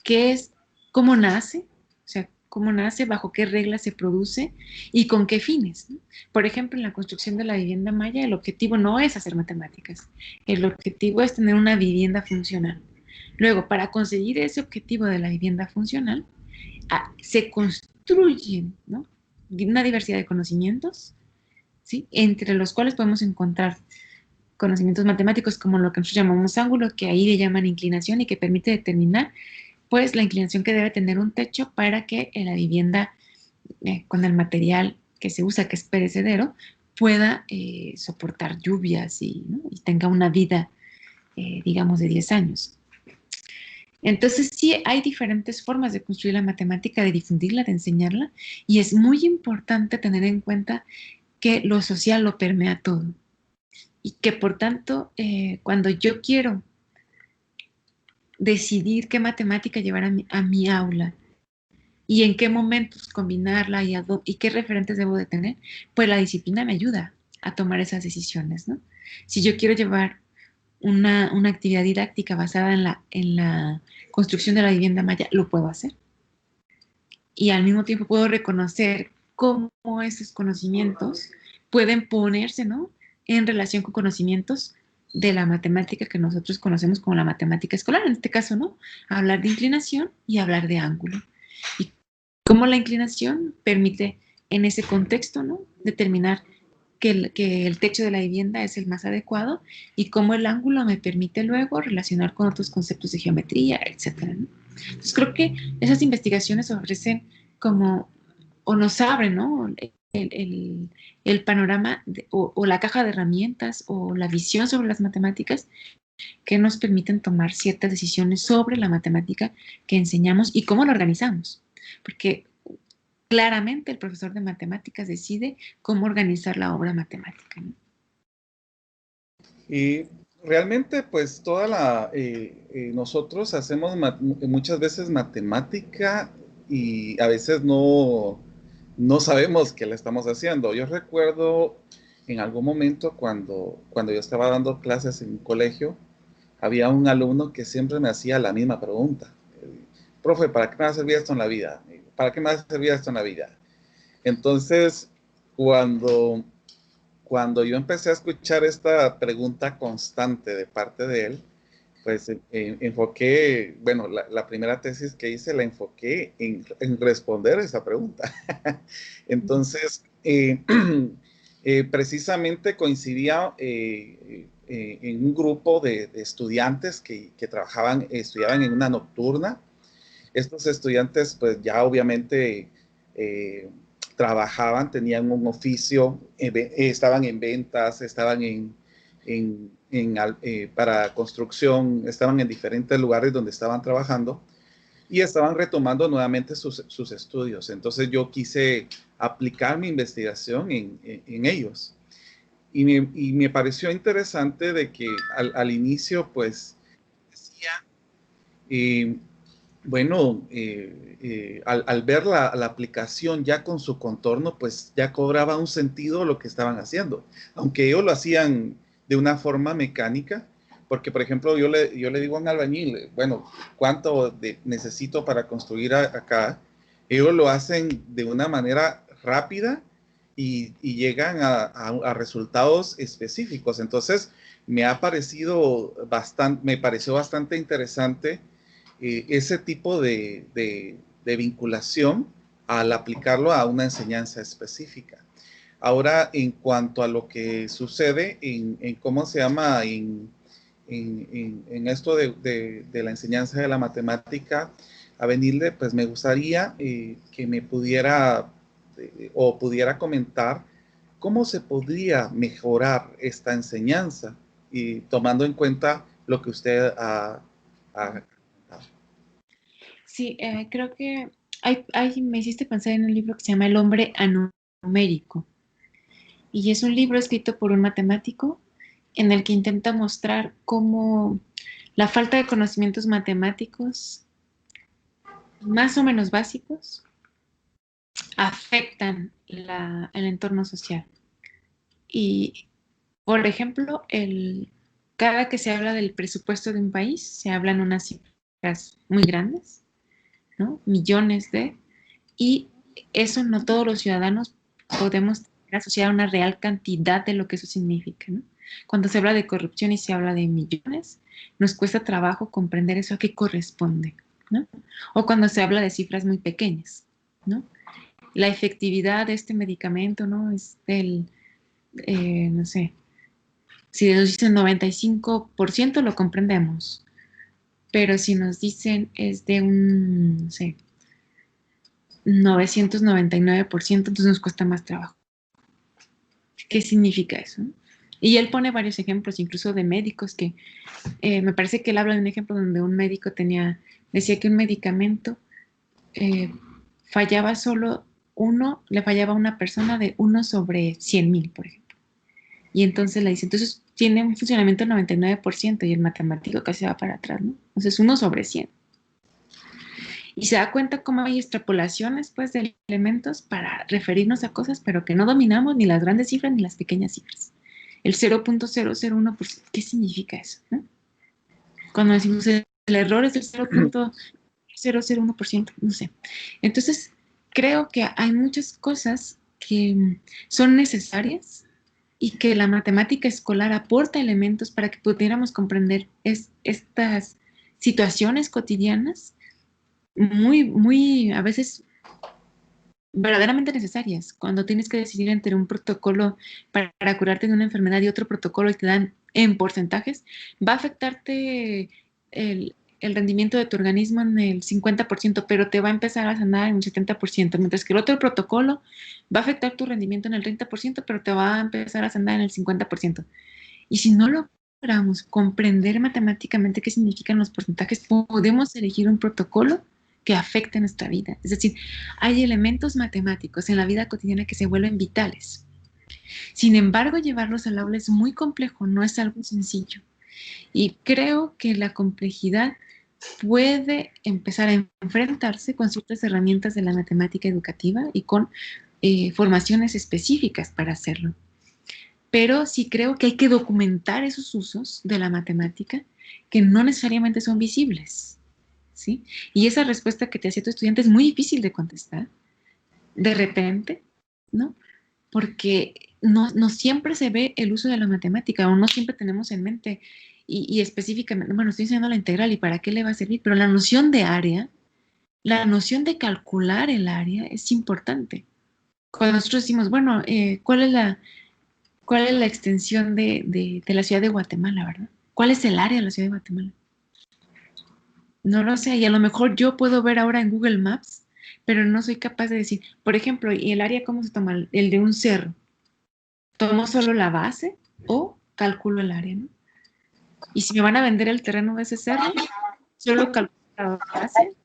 ¿Qué es, cómo nace? O sea, cómo nace, bajo qué reglas se produce y con qué fines, ¿no? Por ejemplo, en la construcción de la vivienda maya, el objetivo no es hacer matemáticas, el objetivo es tener una vivienda funcional. Luego, para conseguir ese objetivo de la vivienda funcional, se construyen, ¿no?, una diversidad de conocimientos, ¿sí?, entre los cuales podemos encontrar conocimientos matemáticos como lo que nosotros llamamos ángulo, que ahí le llaman inclinación y que permite determinar pues la inclinación que debe tener un techo para que la vivienda con el material que se usa, que es perecedero, pueda soportar lluvias ¿no?, y tenga una vida, digamos, de 10 años. Entonces sí hay diferentes formas de construir la matemática, de difundirla, de enseñarla, y es muy importante tener en cuenta que lo social lo permea todo y que por tanto cuando yo quiero decidir qué matemática llevar a mi aula y en qué momentos combinarla y qué referentes debo de tener, pues la disciplina me ayuda a tomar esas decisiones, ¿no? Si yo quiero llevar una actividad didáctica basada en la construcción de la vivienda maya, lo puedo hacer. Y al mismo tiempo puedo reconocer cómo esos conocimientos pueden ponerse, ¿no?, en relación con conocimientos de la matemática que nosotros conocemos como la matemática escolar, en este caso, ¿no?, hablar de inclinación y hablar de ángulo. Y cómo la inclinación permite en ese contexto, ¿no?, determinar que el techo de la vivienda es el más adecuado y cómo el ángulo me permite luego relacionar con otros conceptos de geometría, etcétera, ¿no? Entonces creo que esas investigaciones ofrecen como, o nos abren, ¿no?, el panorama o la caja de herramientas o la visión sobre las matemáticas que nos permiten tomar ciertas decisiones sobre la matemática que enseñamos y cómo la organizamos. Porque claramente el profesor de matemáticas decide cómo organizar la obra matemática, ¿no? Y realmente, pues, nosotros hacemos muchas veces matemática y a veces no sabemos que la estamos haciendo. Yo recuerdo en algún momento cuando yo estaba dando clases en un colegio, había un alumno que siempre me hacía la misma pregunta. Profe, ¿para qué me va a servir esto en la vida? ¿Para qué me va a servir esto en la vida? Entonces, cuando yo empecé a escuchar esta pregunta constante de parte de él, pues enfoqué, bueno, la primera tesis que hice la enfoqué en responder esa pregunta. Entonces, precisamente coincidía en un grupo de estudiantes que estudiaban en una nocturna. Estos estudiantes, pues ya obviamente trabajaban, tenían un oficio, estaban en ventas, estaban para construcción, estaban en diferentes lugares donde estaban trabajando y estaban retomando nuevamente sus estudios. Entonces yo quise aplicar mi investigación en ellos. Y me pareció interesante de que al inicio, pues, decía, bueno, al ver la aplicación ya con su contorno, pues ya cobraba un sentido lo que estaban haciendo. Aunque ellos lo hacían de una forma mecánica, porque por ejemplo yo le digo a un albañil, bueno, ¿cuánto necesito para construir acá? Ellos lo hacen de una manera rápida y llegan a resultados específicos. Entonces me pareció bastante interesante ese tipo de vinculación al aplicarlo a una enseñanza específica. Ahora, en cuanto a lo que sucede en ¿cómo se llama? En esto de la enseñanza de la matemática, a venirle, pues me gustaría que me pudiera o pudiera comentar cómo se podría mejorar esta enseñanza y tomando en cuenta lo que usted ha Sí, creo que me hiciste pensar en un libro que se llama El hombre anomérico. Y es un libro escrito por un matemático en el que intenta mostrar cómo la falta de conocimientos matemáticos más o menos básicos afectan el entorno social. Y Por ejemplo, cada que se habla del presupuesto de un país, se hablan unas cifras muy grandes, ¿no? Millones y eso no todos los ciudadanos podemos asociar una real cantidad de lo que eso significa, ¿no? Cuando se habla de corrupción y se habla de millones, nos cuesta trabajo comprender eso a qué corresponde, ¿no? O cuando se habla de cifras muy pequeñas, ¿no? La efectividad de este medicamento, ¿no? Es del, no sé, si nos dicen 95% lo comprendemos, pero si nos dicen es de un, no sé, 999%, entonces nos cuesta más trabajo. ¿Qué significa eso? Y él pone varios ejemplos, incluso de médicos, que me parece que él habla de un ejemplo donde un médico decía que un medicamento eh, fallaba solo le fallaba a una persona de 1 sobre 100,000, por ejemplo. Y entonces le dice, entonces tiene un funcionamiento del 99% y el matemático casi va para atrás, ¿no? Entonces 1 sobre 100. Y se da cuenta cómo hay extrapolaciones, pues, de elementos para referirnos a cosas, pero que no dominamos ni las grandes cifras ni las pequeñas cifras. El 0.001%, ¿qué significa eso? ¿No? Cuando decimos el error es del 0.001%, no sé. Entonces, creo que hay muchas cosas que son necesarias y que la matemática escolar aporta elementos para que pudiéramos comprender estas situaciones cotidianas muy, a veces verdaderamente necesarias. Cuando tienes que decidir entre un protocolo para curarte de una enfermedad y otro protocolo y te dan en porcentajes, va a afectarte el rendimiento de tu organismo en el 50%, pero te va a empezar a sanar en el 70%, mientras que el otro protocolo va a afectar tu rendimiento en el 30%, pero te va a empezar a sanar en el 50%. Y si no logramos comprender matemáticamente qué significan los porcentajes, podemos elegir un protocolo que afecte nuestra vida. Es decir, hay elementos matemáticos en la vida cotidiana que se vuelven vitales. Sin embargo, llevarlos al aula es muy complejo, no es algo sencillo. Y creo que la complejidad puede empezar a enfrentarse con ciertas herramientas de la matemática educativa y con formaciones específicas para hacerlo. Pero sí creo que hay que documentar esos usos de la matemática que no necesariamente son visibles, ¿sí? Y esa respuesta que te hacía tu estudiante es muy difícil de contestar, de repente, ¿no? Porque no siempre se ve el uso de la matemática, o no siempre tenemos en mente, y específicamente, bueno, estoy enseñando la integral, ¿y para qué le va a servir? Pero la noción de área, la noción de calcular el área es importante. Cuando nosotros decimos, bueno, ¿cuál es la extensión de la ciudad de Guatemala, verdad? ¿Cuál es el área de la ciudad de Guatemala? No lo sé, y a lo mejor yo puedo ver ahora en Google Maps, pero no soy capaz de decir, por ejemplo, ¿y el área cómo se toma? El de un cerro. ¿Tomo solo la base o calculo el área, ¿no? Y si me van a vender el terreno de ese cerro, solo calculo la base.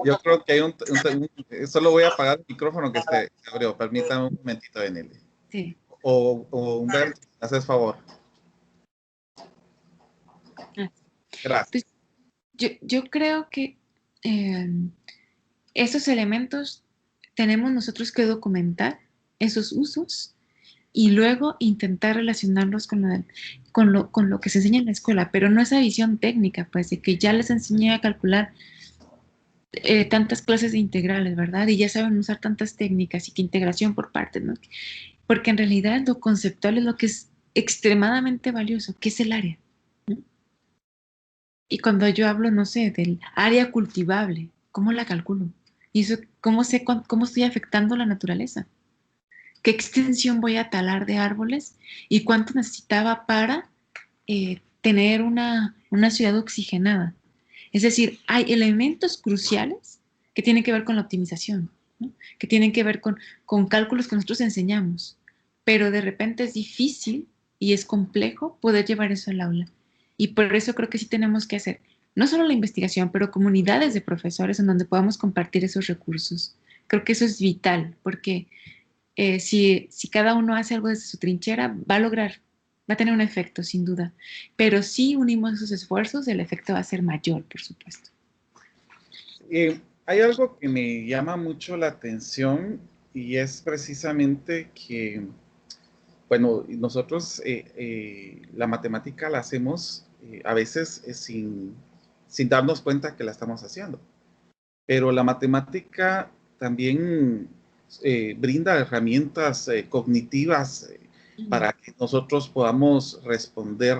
Yo creo que hay solo voy a apagar el micrófono que se abrió. Permítame un momentito, Eneli. Sí. O Humberto, haces favor. Gracias. Entonces, yo creo que esos elementos tenemos nosotros que documentar esos usos y luego intentar relacionarlos con lo que se enseña en la escuela, pero no esa visión técnica, pues de que ya les enseñé a calcular tantas clases de integrales, ¿verdad? Y ya saben usar tantas técnicas y que integración por partes, ¿no? Porque en realidad lo conceptual es lo que es extremadamente valioso, que es el área, ¿no? Y cuando yo hablo, no sé, del área cultivable, ¿cómo la calculo? Y eso, ¿cómo sé cómo estoy afectando la naturaleza? ¿Qué extensión voy a talar de árboles? ¿Y cuánto necesitaba para tener una ciudad oxigenada? Es decir, hay elementos cruciales que tienen que ver con la optimización, ¿no? Que tienen que ver con cálculos que nosotros enseñamos, pero de repente es difícil y es complejo poder llevar eso al aula. Y por eso creo que sí tenemos que hacer no solo la investigación, pero comunidades de profesores en donde podamos compartir esos recursos. Creo que eso es vital, porque si cada uno hace algo desde su trinchera, va a tener un efecto, sin duda. Pero si unimos esos esfuerzos, el efecto va a ser mayor, por supuesto. Hay algo que me llama mucho la atención y es precisamente que, bueno, nosotros la matemática la hacemos a veces sin darnos cuenta que la estamos haciendo. Pero la matemática también brinda herramientas cognitivas para que nosotros podamos responder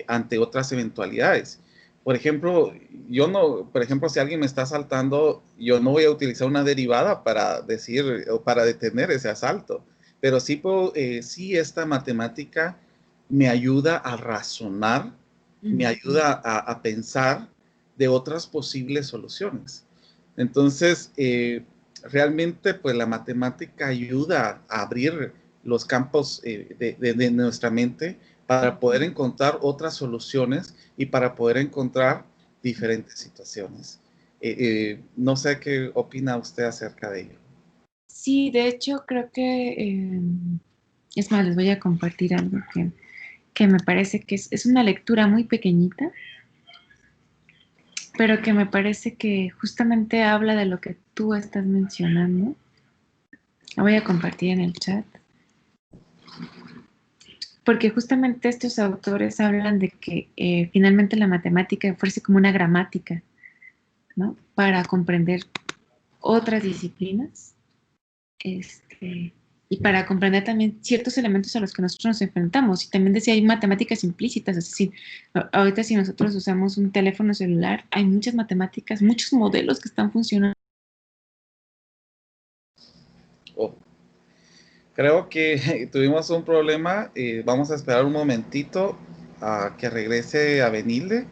ante otras eventualidades. Por ejemplo, por ejemplo, si alguien me está asaltando, yo no voy a utilizar una derivada para decir o para detener ese asalto, pero sí esta matemática me ayuda a razonar, me ayuda a pensar de otras posibles soluciones. Entonces, realmente, pues la matemática ayuda a abrir los campos de nuestra mente para poder encontrar otras soluciones y para poder encontrar diferentes situaciones. No sé qué opina usted acerca de ello. Sí, de hecho creo que, es más, les voy a compartir algo que me parece que es una lectura muy pequeñita, pero que me parece que justamente habla de lo que tú estás mencionando. La voy a compartir en el chat. Porque justamente estos autores hablan de que finalmente la matemática fuese como una gramática, ¿no? Para comprender otras disciplinas, y para comprender también ciertos elementos a los que nosotros nos enfrentamos. Y también decía, hay matemáticas implícitas, es decir, ahorita si nosotros usamos un teléfono celular, hay muchas matemáticas, muchos modelos que están funcionando. Oh. Creo que tuvimos un problema. Vamos a esperar un momentito a que regrese a Benilde.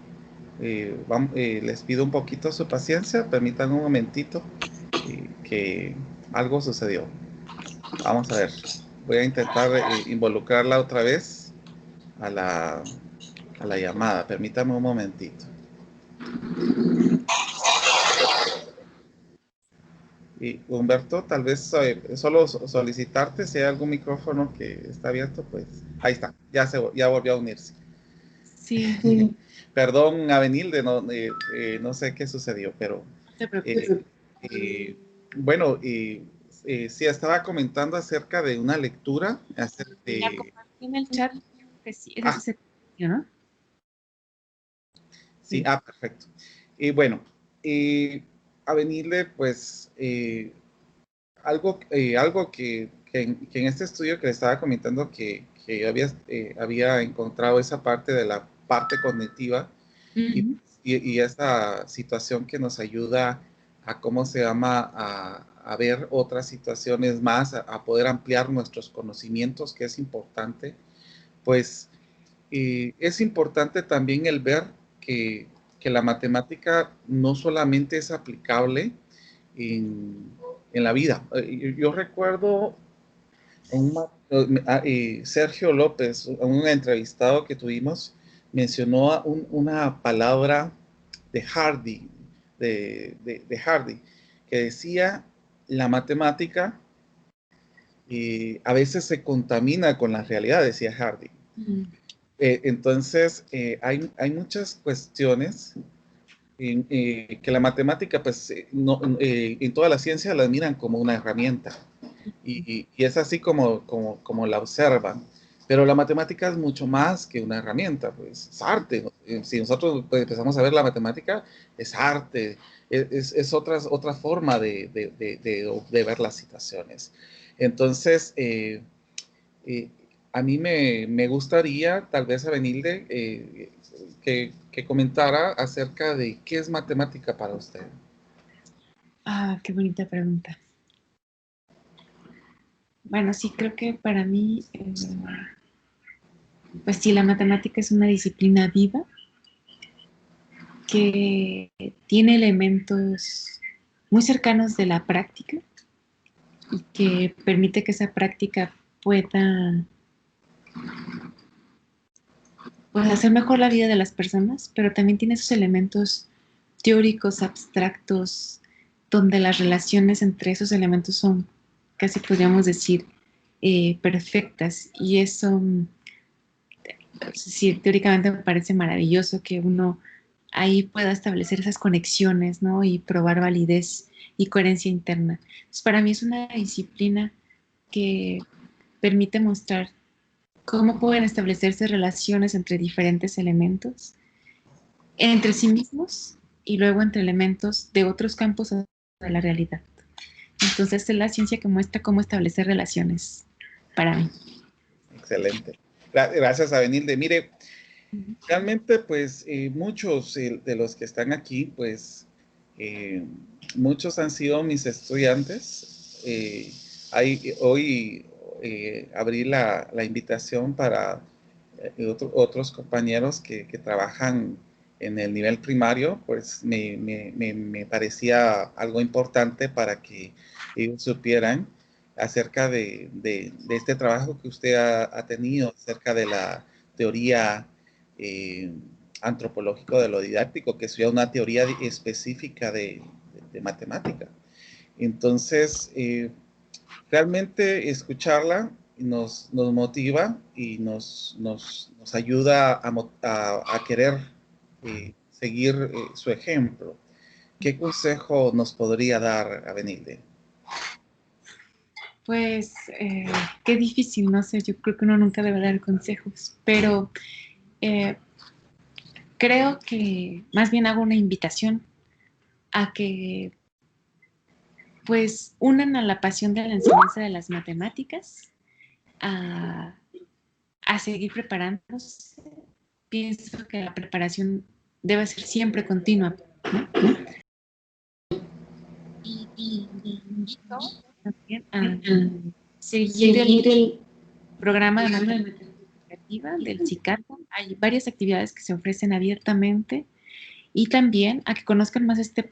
Les pido un poquito su paciencia. Permítanme un momentito que algo sucedió. Vamos a ver. Voy a intentar involucrarla otra vez a la llamada. Permítame un momentito. Y Humberto, tal vez solo solicitarte si hay algún micrófono que está abierto, pues ahí está, ya volvió a unirse. Sí, Perdón, Avenilde, no sé qué sucedió, pero no te preocupes. bueno, sí estaba comentando acerca de una lectura, Ya compartí en el chat que sí, ese sí se ¿no? Sí, perfecto. Y bueno, a venirle, pues, algo que en este estudio que le estaba comentando que había encontrado esa parte de la parte cognitiva y esa situación que nos ayuda a, ¿cómo se llama?, a ver otras situaciones más, a poder ampliar nuestros conocimientos, que es importante, pues es importante también el ver que, que la matemática no solamente es aplicable en, en la vida. Yo recuerdo Sergio López, un entrevistado que tuvimos, mencionó una palabra de Hardy, de Hardy, que decía la matemática a veces se contamina con la realidad, decía Hardy. Entonces, hay muchas cuestiones que la matemática, pues, en toda la ciencia la miran como una herramienta y es así como la observan. Pero la matemática es mucho más que una herramienta, pues es arte, ¿no? Si nosotros pues, empezamos a ver la matemática, es arte, es otra forma de ver las situaciones. Entonces, a mí me gustaría, tal vez a Benilde, que comentara acerca de qué es matemática para usted. Qué bonita pregunta. Bueno, sí, creo que para mí, pues sí, la matemática es una disciplina viva que tiene elementos muy cercanos de la práctica y que permite que esa práctica pueda pues, hacer mejor la vida de las personas, pero también tiene esos elementos teóricos, abstractos, donde las relaciones entre esos elementos son, casi podríamos decir, perfectas. Y eso, sí, teóricamente me parece maravilloso que uno ahí pueda establecer esas conexiones, ¿no? Y probar validez y coherencia interna. Entonces, para mí es una disciplina que permite mostrar cómo pueden establecerse relaciones entre diferentes elementos, entre sí mismos y luego entre elementos de otros campos de la realidad. Entonces es la ciencia que muestra cómo establecer relaciones para mí. Excelente. Gracias, Avenilde. Mire, realmente, pues, muchos de los que están aquí, pues, muchos han sido mis estudiantes. Hoy abrí la invitación para otros compañeros que trabajan en el nivel primario, pues me parecía algo importante para que ellos supieran acerca de este trabajo que usted ha tenido, acerca de la teoría antropológico de lo didáctico, que es ya una teoría específica de matemática. Entonces, realmente escucharla nos motiva y nos ayuda a querer seguir su ejemplo. ¿Qué consejo nos podría dar, Avenilde? Pues qué difícil, no sé, yo creo que uno nunca debe dar consejos, pero creo que más bien hago una invitación a que pues unan a la pasión de la enseñanza de las matemáticas a seguir preparándose. Pienso que la preparación debe ser siempre continua, ¿no? Y invito también a seguir el programa de matemática educativa del CICATA. Hay varias actividades que se ofrecen abiertamente y también a que conozcan más este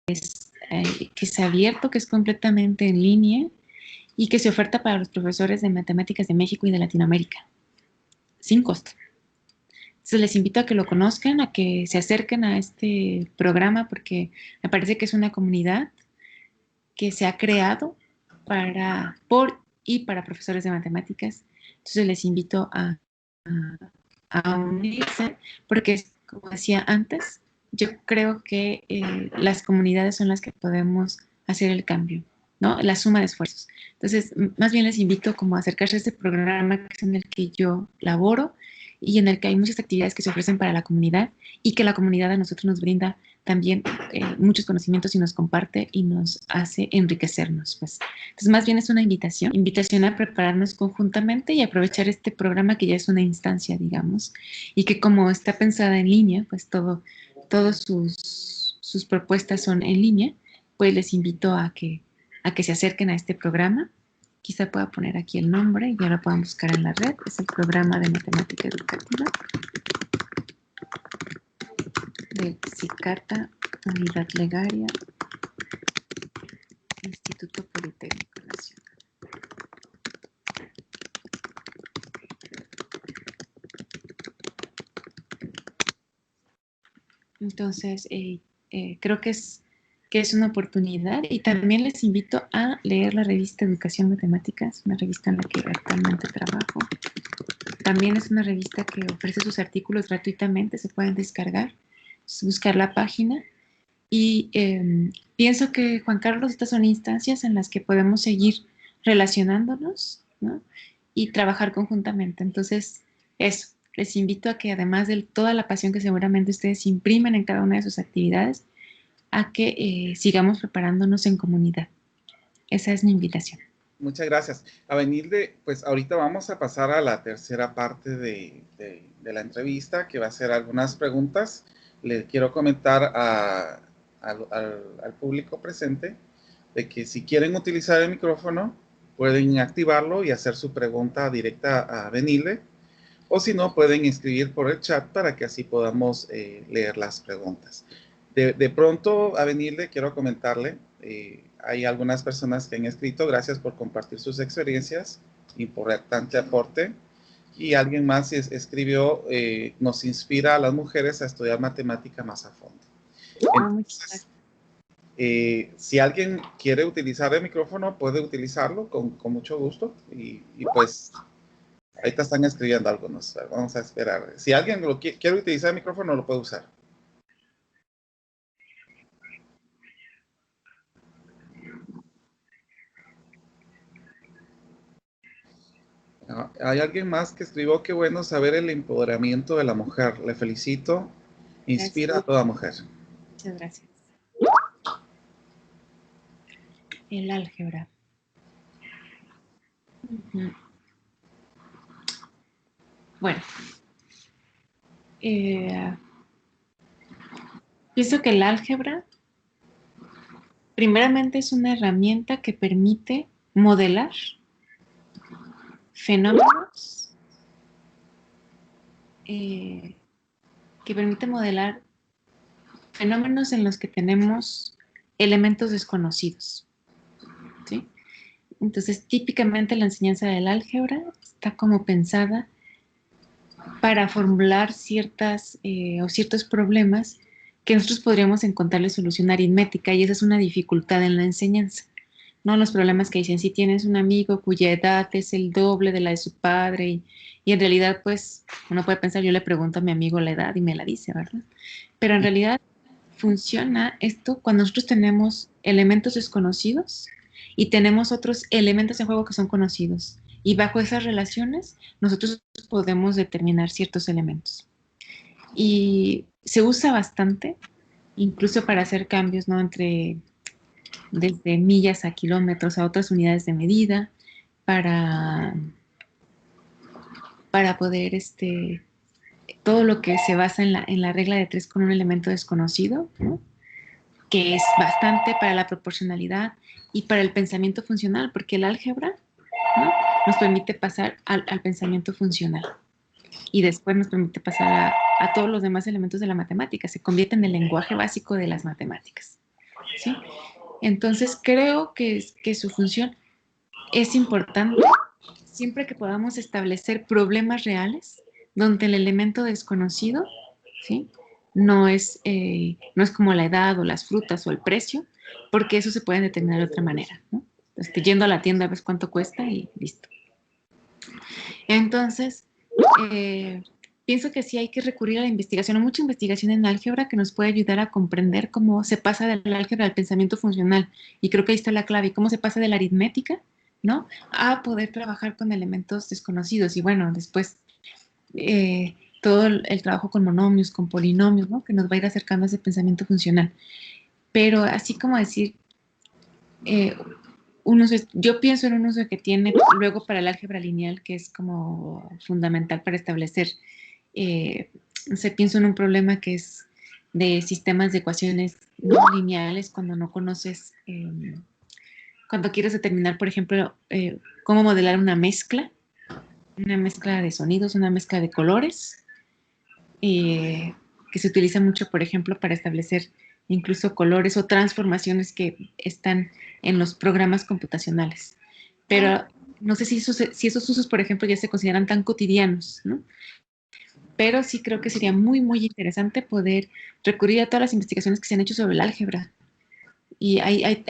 que es abierto, que es completamente en línea y que se oferta para los profesores de matemáticas de México y de Latinoamérica, sin costo. Entonces les invito a que lo conozcan, a que se acerquen a este programa porque me parece que es una comunidad que se ha creado por y para profesores de matemáticas. Entonces les invito a unirse porque, como decía antes, yo creo que las comunidades son las que podemos hacer el cambio, ¿no? La suma de esfuerzos. Entonces, más bien les invito como a acercarse a este programa que es en el que yo laboro y en el que hay muchas actividades que se ofrecen para la comunidad y que la comunidad a nosotros nos brinda también muchos conocimientos y nos comparte y nos hace enriquecernos. Pues. Entonces, más bien es una invitación a prepararnos conjuntamente y aprovechar este programa que ya es una instancia, digamos, y que como está pensada en línea, pues todas sus propuestas son en línea, pues les invito a que se acerquen a este programa. Quizá pueda poner aquí el nombre y ya lo puedan buscar en la red. Es el programa de matemática educativa del CICATA, Unidad Legaria, Instituto Politécnico Nacional. Entonces, creo que es una oportunidad y también les invito a leer la revista Educación Matemáticas, una revista en la que actualmente trabajo. También es una revista que ofrece sus artículos gratuitamente, se pueden descargar, buscar la página. Y pienso que, Juan Carlos, estas son instancias en las que podemos seguir relacionándonos, ¿no? Y trabajar conjuntamente. Entonces, eso, les invito a que además de toda la pasión que seguramente ustedes imprimen en cada una de sus actividades, a que sigamos preparándonos en comunidad. Esa es mi invitación. Muchas gracias. Avenilde, pues ahorita vamos a pasar a la tercera parte de la entrevista, que va a ser algunas preguntas. Le quiero comentar al público presente de que si quieren utilizar el micrófono, pueden activarlo y hacer su pregunta directa a Avenilde, o si no, pueden escribir por el chat para que así podamos leer las preguntas. De pronto, Avenilde, quiero comentarle, hay algunas personas que han escrito, gracias por compartir sus experiencias, importante aporte, y alguien más escribió, nos inspira a las mujeres a estudiar matemática más a fondo. Entonces, si alguien quiere utilizar el micrófono, puede utilizarlo con mucho gusto, y pues ahorita están escribiendo algunos, vamos a esperar. Si alguien quiere utilizar el micrófono, lo puede usar. hay alguien más que escribió, qué bueno saber el empoderamiento de la mujer. Le felicito. Inspira a toda mujer. Muchas gracias. El álgebra. Bueno, pienso que el álgebra primeramente es una herramienta que permite modelar fenómenos, en los que tenemos elementos desconocidos, ¿sí? Entonces, típicamente la enseñanza del álgebra está como pensada para formular ciertos problemas que nosotros podríamos encontrarle solución aritmética, y esa es una dificultad en la enseñanza, ¿no? Los problemas que dicen, si tienes un amigo cuya edad es el doble de la de su padre, y en realidad, pues, uno puede pensar, yo le pregunto a mi amigo la edad y me la dice, ¿verdad? Pero en realidad funciona esto cuando nosotros tenemos elementos desconocidos y tenemos otros elementos en juego que son conocidos. Y bajo esas relaciones, nosotros podemos determinar ciertos elementos. Y se usa bastante, incluso para hacer cambios, ¿no? Desde millas a kilómetros a otras unidades de medida, para poder, todo lo que se basa en la regla de 3 con un elemento desconocido, ¿no? Que es bastante para la proporcionalidad y para el pensamiento funcional, porque el álgebra, ¿no? Nos permite pasar al pensamiento funcional, y después nos permite pasar a todos los demás elementos de la matemática. Se convierte en el lenguaje básico de las matemáticas, ¿sí? Entonces creo que su función es importante siempre que podamos establecer problemas reales donde el elemento desconocido, ¿sí? No es como la edad o las frutas o el precio, porque eso se puede determinar de otra manera, ¿no? Yendo a la tienda, ves cuánto cuesta y listo. Entonces, pienso que sí hay que recurrir a la investigación, a mucha investigación en álgebra que nos puede ayudar a comprender cómo se pasa del álgebra al pensamiento funcional. Y creo que ahí está la clave, cómo se pasa de la aritmética, ¿no?, a poder trabajar con elementos desconocidos. Y bueno, después todo el trabajo con monomios, con polinomios, ¿no?, que nos va a ir acercando a ese pensamiento funcional. Pero así como decir, yo pienso en un uso que tiene luego para el álgebra lineal, que es como fundamental para establecer, pienso en un problema que es de sistemas de ecuaciones no lineales, cuando no conoces, cuando quieres determinar, por ejemplo, cómo modelar una mezcla de sonidos, una mezcla de colores, que se utiliza mucho, por ejemplo, para establecer incluso colores o transformaciones que están en los programas computacionales. Pero no sé si esos usos, por ejemplo, ya se consideran tan cotidianos, ¿no? Pero sí creo que sería muy, muy interesante poder recurrir a todas las investigaciones que se han hecho sobre el álgebra. Y hay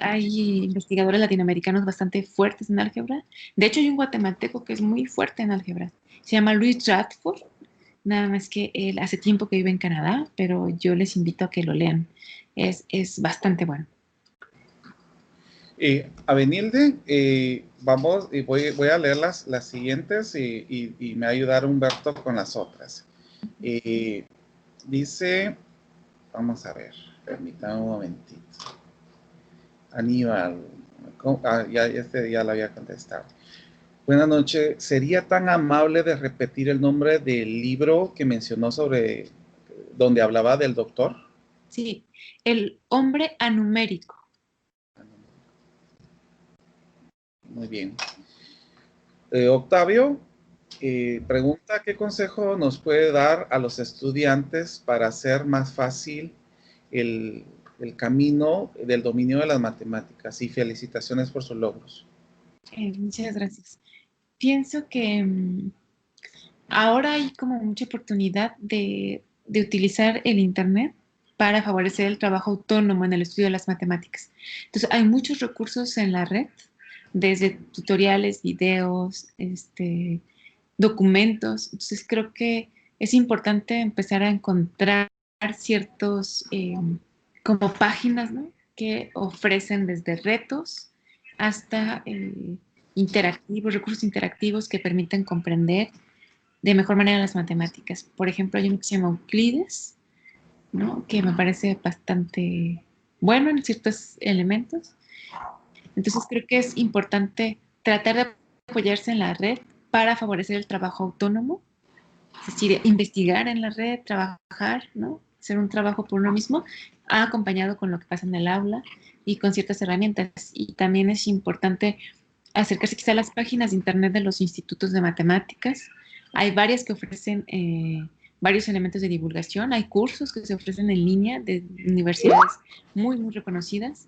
investigadores latinoamericanos bastante fuertes en álgebra. De hecho, hay un guatemalteco que es muy fuerte en álgebra. Se llama Luis Radford. Nada más que él hace tiempo que vive en Canadá, pero yo les invito a que lo lean. Es bastante bueno. Abenilde, vamos, y voy a leer las siguientes y me va a ayudar Humberto con las otras. Dice, vamos a ver, permítame un momentito. Aníbal, ya lo había contestado. Buenas noches, ¿sería tan amable de repetir el nombre del libro que mencionó donde hablaba del doctor? Sí, El hombre anumérico. Muy bien. Octavio pregunta, ¿qué consejo nos puede dar a los estudiantes para hacer más fácil el camino del dominio de las matemáticas? Y felicitaciones por sus logros. Muchas gracias. Pienso que ahora hay como mucha oportunidad de utilizar el Internet para favorecer el trabajo autónomo en el estudio de las matemáticas. Entonces, hay muchos recursos en la red, desde tutoriales, videos, documentos. Entonces, creo que es importante empezar a encontrar ciertos como páginas, ¿no?, que ofrecen desde retos hasta interactivos, recursos interactivos que permiten comprender de mejor manera las matemáticas. Por ejemplo, hay uno que se llama Euclides, ¿no? Que me parece bastante bueno en ciertos elementos. Entonces creo que es importante tratar de apoyarse en la red para favorecer el trabajo autónomo, es decir, investigar en la red, trabajar, ¿no? Hacer un trabajo por uno mismo, acompañado con lo que pasa en el aula y con ciertas herramientas. Y también es importante acercarse quizá a las páginas de internet de los institutos de matemáticas. Hay varias que ofrecen varios elementos de divulgación. Hay cursos que se ofrecen en línea de universidades muy, muy reconocidas.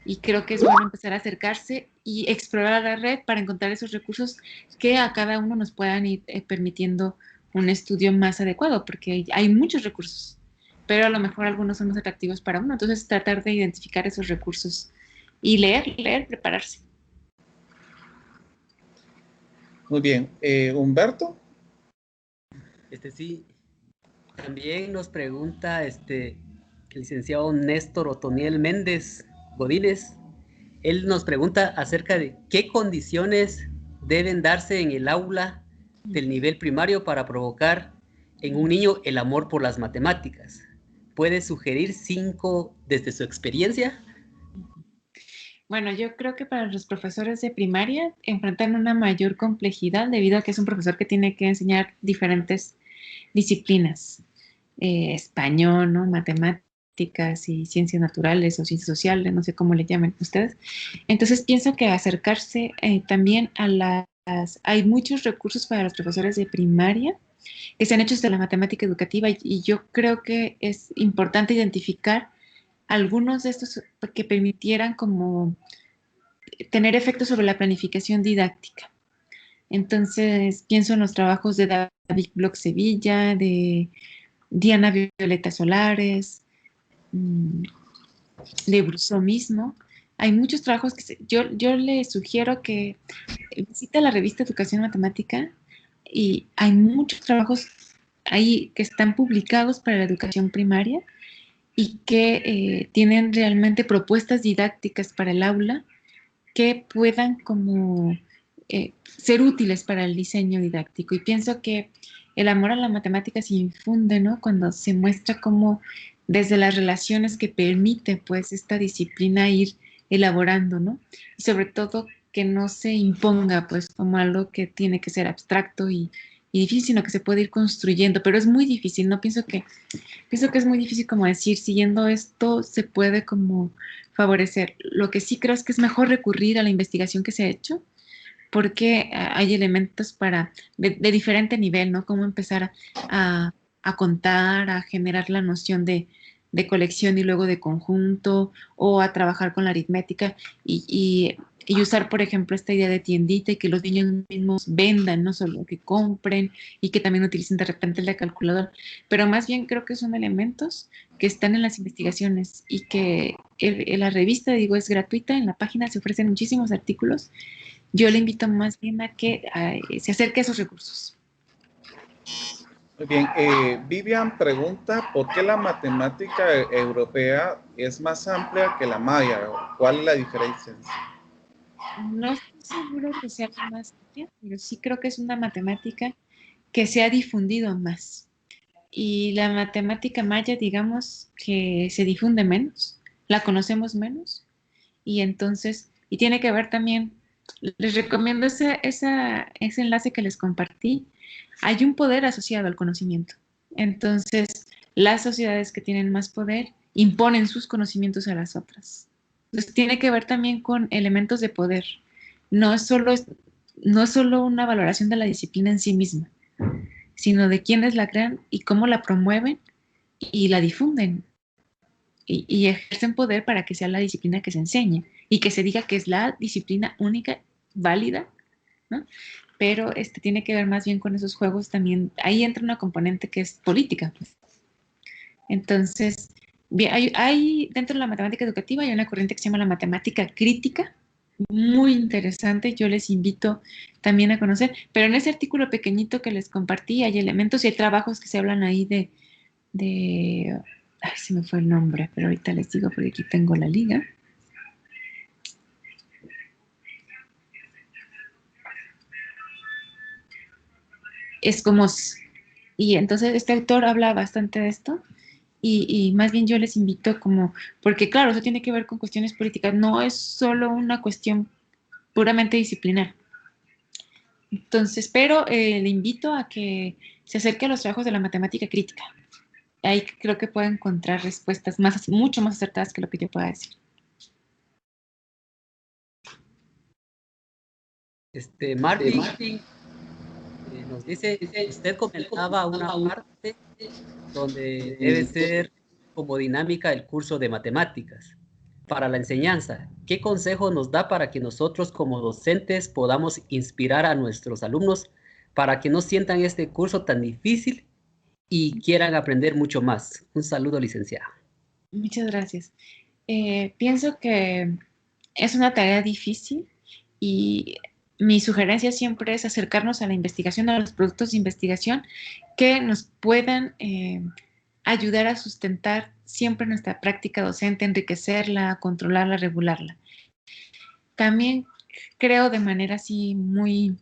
Y creo que es bueno empezar a acercarse y explorar la red para encontrar esos recursos que a cada uno nos puedan ir permitiendo un estudio más adecuado, porque hay muchos recursos, pero a lo mejor algunos son más atractivos para uno. Entonces, tratar de identificar esos recursos y leer, prepararse. Muy bien. Humberto. Sí, también nos pregunta el licenciado Néstor Otoniel Méndez Godínez. Él nos pregunta acerca de qué condiciones deben darse en el aula del nivel primario para provocar en un niño el amor por las matemáticas. ¿Puede sugerir 5 desde su experiencia? Bueno, yo creo que para los profesores de primaria enfrentan una mayor complejidad debido a que es un profesor que tiene que enseñar diferentes disciplinas, español, ¿no? Matemáticas y ciencias naturales o ciencias sociales, no sé cómo le llamen ustedes. Entonces pienso que acercarse también a Hay muchos recursos para los profesores de primaria que se han hecho desde la matemática educativa y yo creo que es importante identificar algunos de estos que permitieran como tener efectos sobre la planificación didáctica. Entonces, pienso en los trabajos de David Bloch Sevilla, de Diana Violeta Solares, de Brousseau mismo. Hay muchos trabajos que yo le sugiero que visite la revista Educación Matemática y hay muchos trabajos ahí que están publicados para la educación primaria y que tienen realmente propuestas didácticas para el aula que puedan como ser útiles para el diseño didáctico. Y pienso que el amor a la matemática se infunde, ¿no? Cuando se muestra como desde las relaciones que permite, pues, esta disciplina ir elaborando, ¿no? Y sobre todo que no se imponga, pues, como algo que tiene que ser abstracto y difícil, sino que se puede ir construyendo, pero es muy difícil, ¿no? Pienso que es muy difícil como decir, siguiendo esto se puede como favorecer. Lo que sí creo es que es mejor recurrir a la investigación que se ha hecho, porque hay elementos de diferente nivel, ¿no? Cómo empezar a contar, a generar la noción de colección y luego de conjunto, o a trabajar con la aritmética y usar, por ejemplo, esta idea de tiendita y que los niños mismos vendan, no solo que compren y que también utilicen de repente la calculadora, pero más bien creo que son elementos que están en las investigaciones y que la revista, digo, es gratuita, en la página se ofrecen muchísimos artículos. Yo le invito más bien a que se acerque a esos recursos. Muy bien. Vivian pregunta, ¿por qué la matemática europea es más amplia que la maya? ¿Cuál es la diferencia? No estoy seguro que sea la más amplia, pero sí creo que es una matemática que se ha difundido más. Y la matemática maya, digamos que se difunde menos, la conocemos menos, y entonces, y tiene que ver también, les recomiendo ese enlace que les compartí. Hay un poder asociado al conocimiento. Entonces, las sociedades que tienen más poder imponen sus conocimientos a las otras. Entonces, tiene que ver también con elementos de poder. No es solo, no es solo una valoración de la disciplina en sí misma, sino de quiénes la crean y cómo la promueven y la difunden y ejercen poder para que sea la disciplina que se enseñe y que se diga que es la disciplina única, válida, ¿no? Pero tiene que ver más bien con esos juegos también. Ahí entra una componente que es política, pues. Entonces, bien, dentro de la matemática educativa hay una corriente que se llama la matemática crítica, muy interesante, yo les invito también a conocer, pero en ese artículo pequeñito que les compartí hay elementos y hay trabajos que se hablan ahí ay, se me fue el nombre, pero ahorita les digo porque aquí tengo la liga. es como... Y entonces este autor habla bastante de esto y más bien yo les invito como, porque claro, eso tiene que ver con cuestiones políticas, no es solo una cuestión puramente disciplinar. Entonces, pero le invito a que se acerque a los trabajos de la matemática crítica. Ahí creo que puede encontrar respuestas más, mucho más acertadas que lo que yo pueda decir. Martin nos dice, usted comentaba una parte donde debe ser como dinámica el curso de matemáticas para la enseñanza. ¿Qué consejo nos da para que nosotros como docentes podamos inspirar a nuestros alumnos para que no sientan este curso tan difícil y quieran aprender mucho más? Un saludo, licenciada. Muchas gracias. Pienso que es una tarea difícil y mi sugerencia siempre es acercarnos a la investigación, a los productos de investigación que nos puedan ayudar a sustentar siempre nuestra práctica docente, enriquecerla, controlarla, regularla. También creo de manera así muy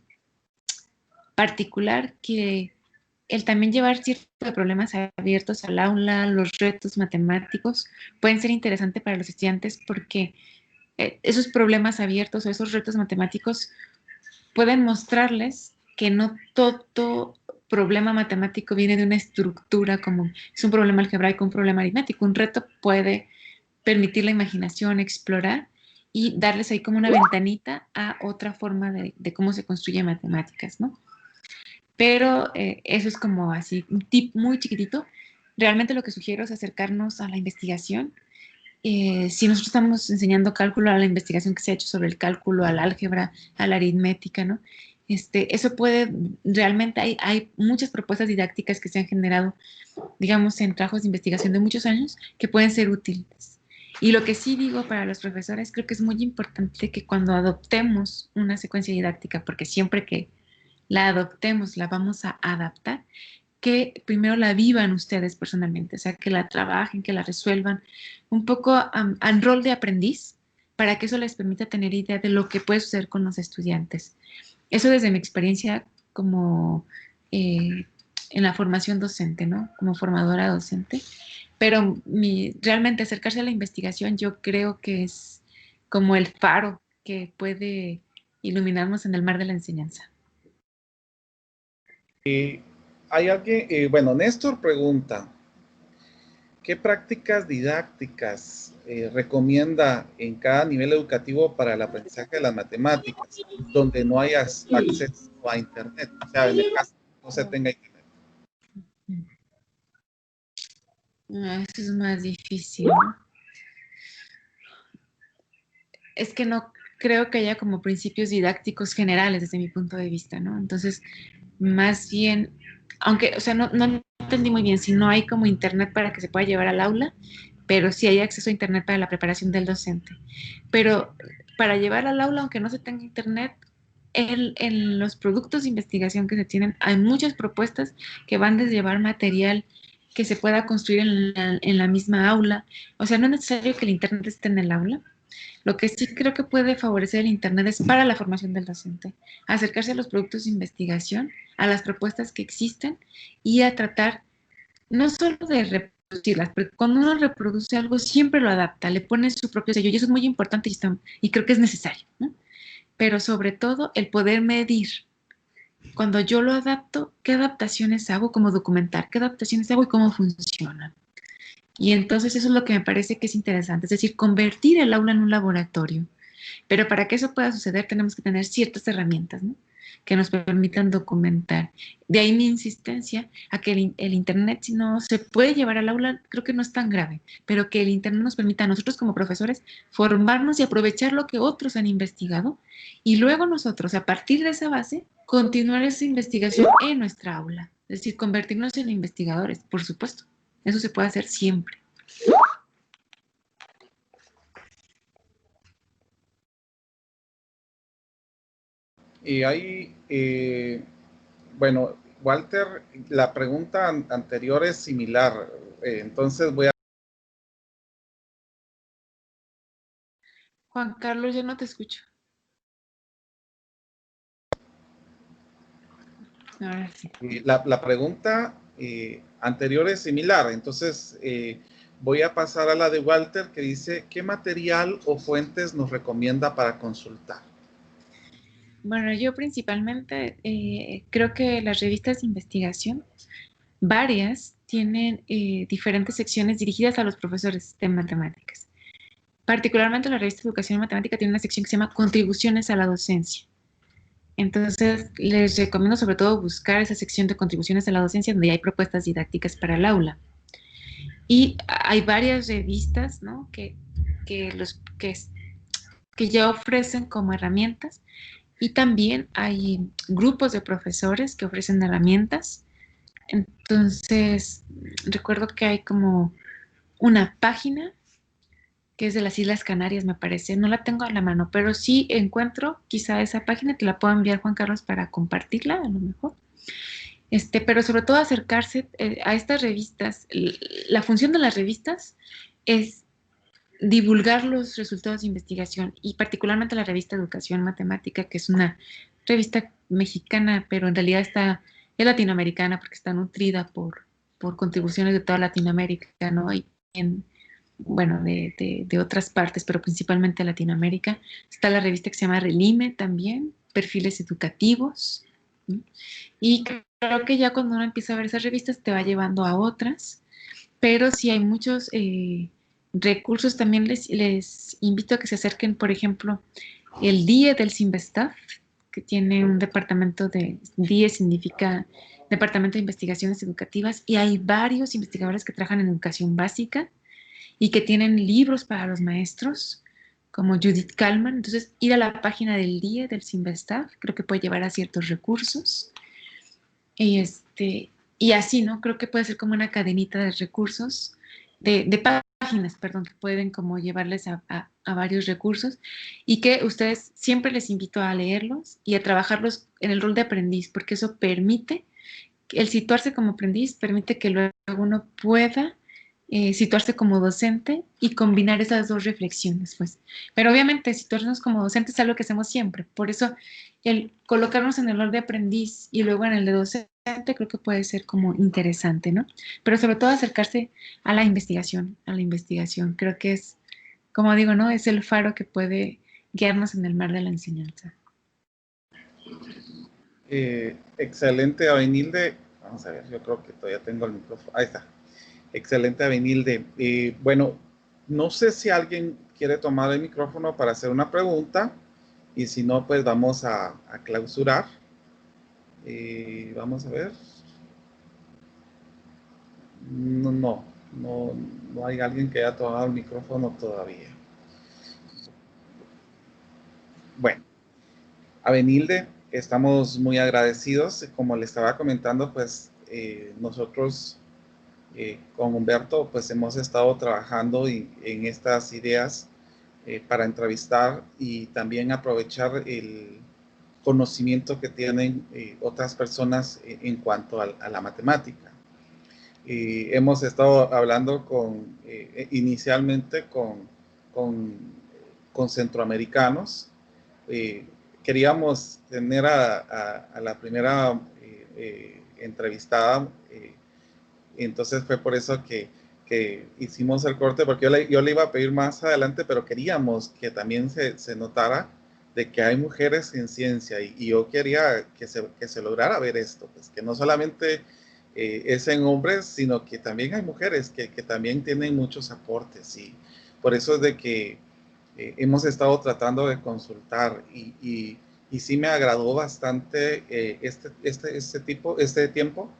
particular que el también llevar ciertos problemas abiertos al aula, los retos matemáticos, pueden ser interesantes para los estudiantes porque esos problemas abiertos o esos retos matemáticos pueden mostrarles que no todo problema matemático viene de una estructura como es un problema algebraico, un problema aritmético. Un reto puede permitir la imaginación, explorar y darles ahí como una ventanita a otra forma de cómo se construye matemáticas, ¿no? Pero eso es como así, un tip muy chiquitito. Realmente lo que sugiero es acercarnos a la investigación. Si nosotros estamos enseñando cálculo, a la investigación que se ha hecho sobre el cálculo, al álgebra, a la aritmética, ¿no? Eso puede, realmente hay muchas propuestas didácticas que se han generado, digamos, en trabajos de investigación de muchos años que pueden ser útiles. Y lo que sí digo para los profesores, creo que es muy importante que cuando adoptemos una secuencia didáctica, porque siempre que la adoptemos, la vamos a adaptar, que primero la vivan ustedes personalmente, o sea, que la trabajen, que la resuelvan, un poco al rol de aprendiz, para que eso les permita tener idea de lo que puede suceder con los estudiantes. Eso desde mi experiencia como en la formación docente, ¿no? Como formadora docente. Pero realmente acercarse a la investigación yo creo que es como el faro que puede iluminarnos en el mar de la enseñanza. Hay alguien, bueno, Néstor pregunta, ¿qué prácticas didácticas recomienda en cada nivel educativo para el aprendizaje de las matemáticas, donde no haya acceso a Internet? O sea, en el caso que no se tenga Internet. Eso es más difícil, ¿no? Es que no creo que haya como principios didácticos generales desde mi punto de vista, ¿no? Entonces, más bien, aunque, o sea, no entendí muy bien si no hay como internet para que se pueda llevar al aula, pero sí hay acceso a internet para la preparación del docente. Pero para llevar al aula, aunque no se tenga internet, en los productos de investigación que se tienen, hay muchas propuestas que van desde llevar material que se pueda construir en la misma aula. O sea, no es necesario que el internet esté en el aula. Lo que sí creo que puede favorecer el Internet es para la formación del docente, acercarse a los productos de investigación, a las propuestas que existen y a tratar no solo de reproducirlas, pero cuando uno reproduce algo siempre lo adapta, le pone su propio sello y eso es muy importante y creo que es necesario, ¿no? Pero sobre todo el poder medir cuando yo lo adapto, qué adaptaciones hago, cómo documentar, qué adaptaciones hago y cómo funcionan. Y entonces eso es lo que me parece que es interesante, es decir, convertir el aula en un laboratorio. Pero para que eso pueda suceder tenemos que tener ciertas herramientas, ¿no? Que nos permitan documentar. De ahí mi insistencia a que el Internet, si no se puede llevar al aula, creo que no es tan grave, pero que el Internet nos permita a nosotros como profesores formarnos y aprovechar lo que otros han investigado y luego nosotros, a partir de esa base, continuar esa investigación en nuestra aula. Es decir, convertirnos en investigadores, por supuesto. Eso se puede hacer siempre. Y hay, bueno, Walter, la pregunta anterior es similar, entonces voy a... Juan Carlos, yo no te escucho. Ahora sí. La pregunta anterior es similar, entonces voy a pasar a la de Walter, que dice, ¿qué material o fuentes nos recomienda para consultar? Bueno, yo principalmente creo que las revistas de investigación, varias, tienen diferentes secciones dirigidas a los profesores de matemáticas. Particularmente la revista Educación y Matemática tiene una sección que se llama Contribuciones a la Docencia. Entonces, les recomiendo sobre todo buscar esa sección de contribuciones a la docencia donde hay propuestas didácticas para el aula. Y hay varias revistas, ¿no? que ya ofrecen como herramientas y también hay grupos de profesores que ofrecen herramientas. Entonces, recuerdo que hay como una página que es de las Islas Canarias, me parece. No la tengo a la mano, pero sí encuentro quizá esa página, te la puedo enviar, Juan Carlos, para compartirla, a lo mejor. Pero sobre todo acercarse a estas revistas. La función de las revistas es divulgar los resultados de investigación y particularmente la revista Educación Matemática, que es una revista mexicana, pero en realidad es latinoamericana porque está nutrida por contribuciones de toda Latinoamérica, ¿no? Y bueno, de otras partes, pero principalmente Latinoamérica. Está la revista que se llama Relime también, Perfiles Educativos. ¿Sí? Y creo que ya cuando uno empieza a ver esas revistas te va llevando a otras, pero sí hay muchos recursos. También les invito a que se acerquen, por ejemplo, el DIE del CIMBESTAF, que tiene un departamento DIE significa Departamento de Investigaciones Educativas, y hay varios investigadores que trabajan en educación básica y que tienen libros para los maestros, como Judith Kalman. Entonces, ir a la página del DIE, del CIMBESTAF, creo que puede llevar a ciertos recursos. Y así, ¿no? Creo que puede ser como una cadenita de recursos, de páginas, perdón, que pueden como llevarles a varios recursos y que ustedes siempre les invito a leerlos y a trabajarlos en el rol de aprendiz, porque eso permite, el situarse como aprendiz permite que luego uno pueda situarse como docente y combinar esas dos reflexiones, pues. Pero obviamente situarnos como docente es algo que hacemos siempre. Por eso el colocarnos en el rol de aprendiz y luego en el de docente creo que puede ser como interesante, ¿no? Pero sobre todo acercarse a la investigación, a la investigación. Creo que es, como digo, ¿no? Es el faro que puede guiarnos en el mar de la enseñanza. Excelente, Avenilde. Vamos a ver, yo creo que todavía tengo el micrófono. Ahí está. Excelente, Avenilde. Bueno, no sé si alguien quiere tomar el micrófono para hacer una pregunta y si no, pues vamos a clausurar. Vamos a ver. No hay alguien que haya tomado el micrófono todavía. Bueno, Avenilde, estamos muy agradecidos. Como le estaba comentando, pues nosotros con Humberto pues hemos estado trabajando en estas ideas para entrevistar y también aprovechar el conocimiento que tienen otras personas en cuanto a la matemática. Hemos estado hablando inicialmente con centroamericanos. Queríamos tener a la primera entrevistada, entonces fue por eso que hicimos el corte, porque yo le iba a pedir más adelante, pero queríamos que también se notara de que hay mujeres en ciencia y yo quería que se lograra ver esto, pues que no solamente es en hombres, sino que también hay mujeres que también tienen muchos aportes y por eso es de que hemos estado tratando de consultar y sí me agradó bastante este tiempo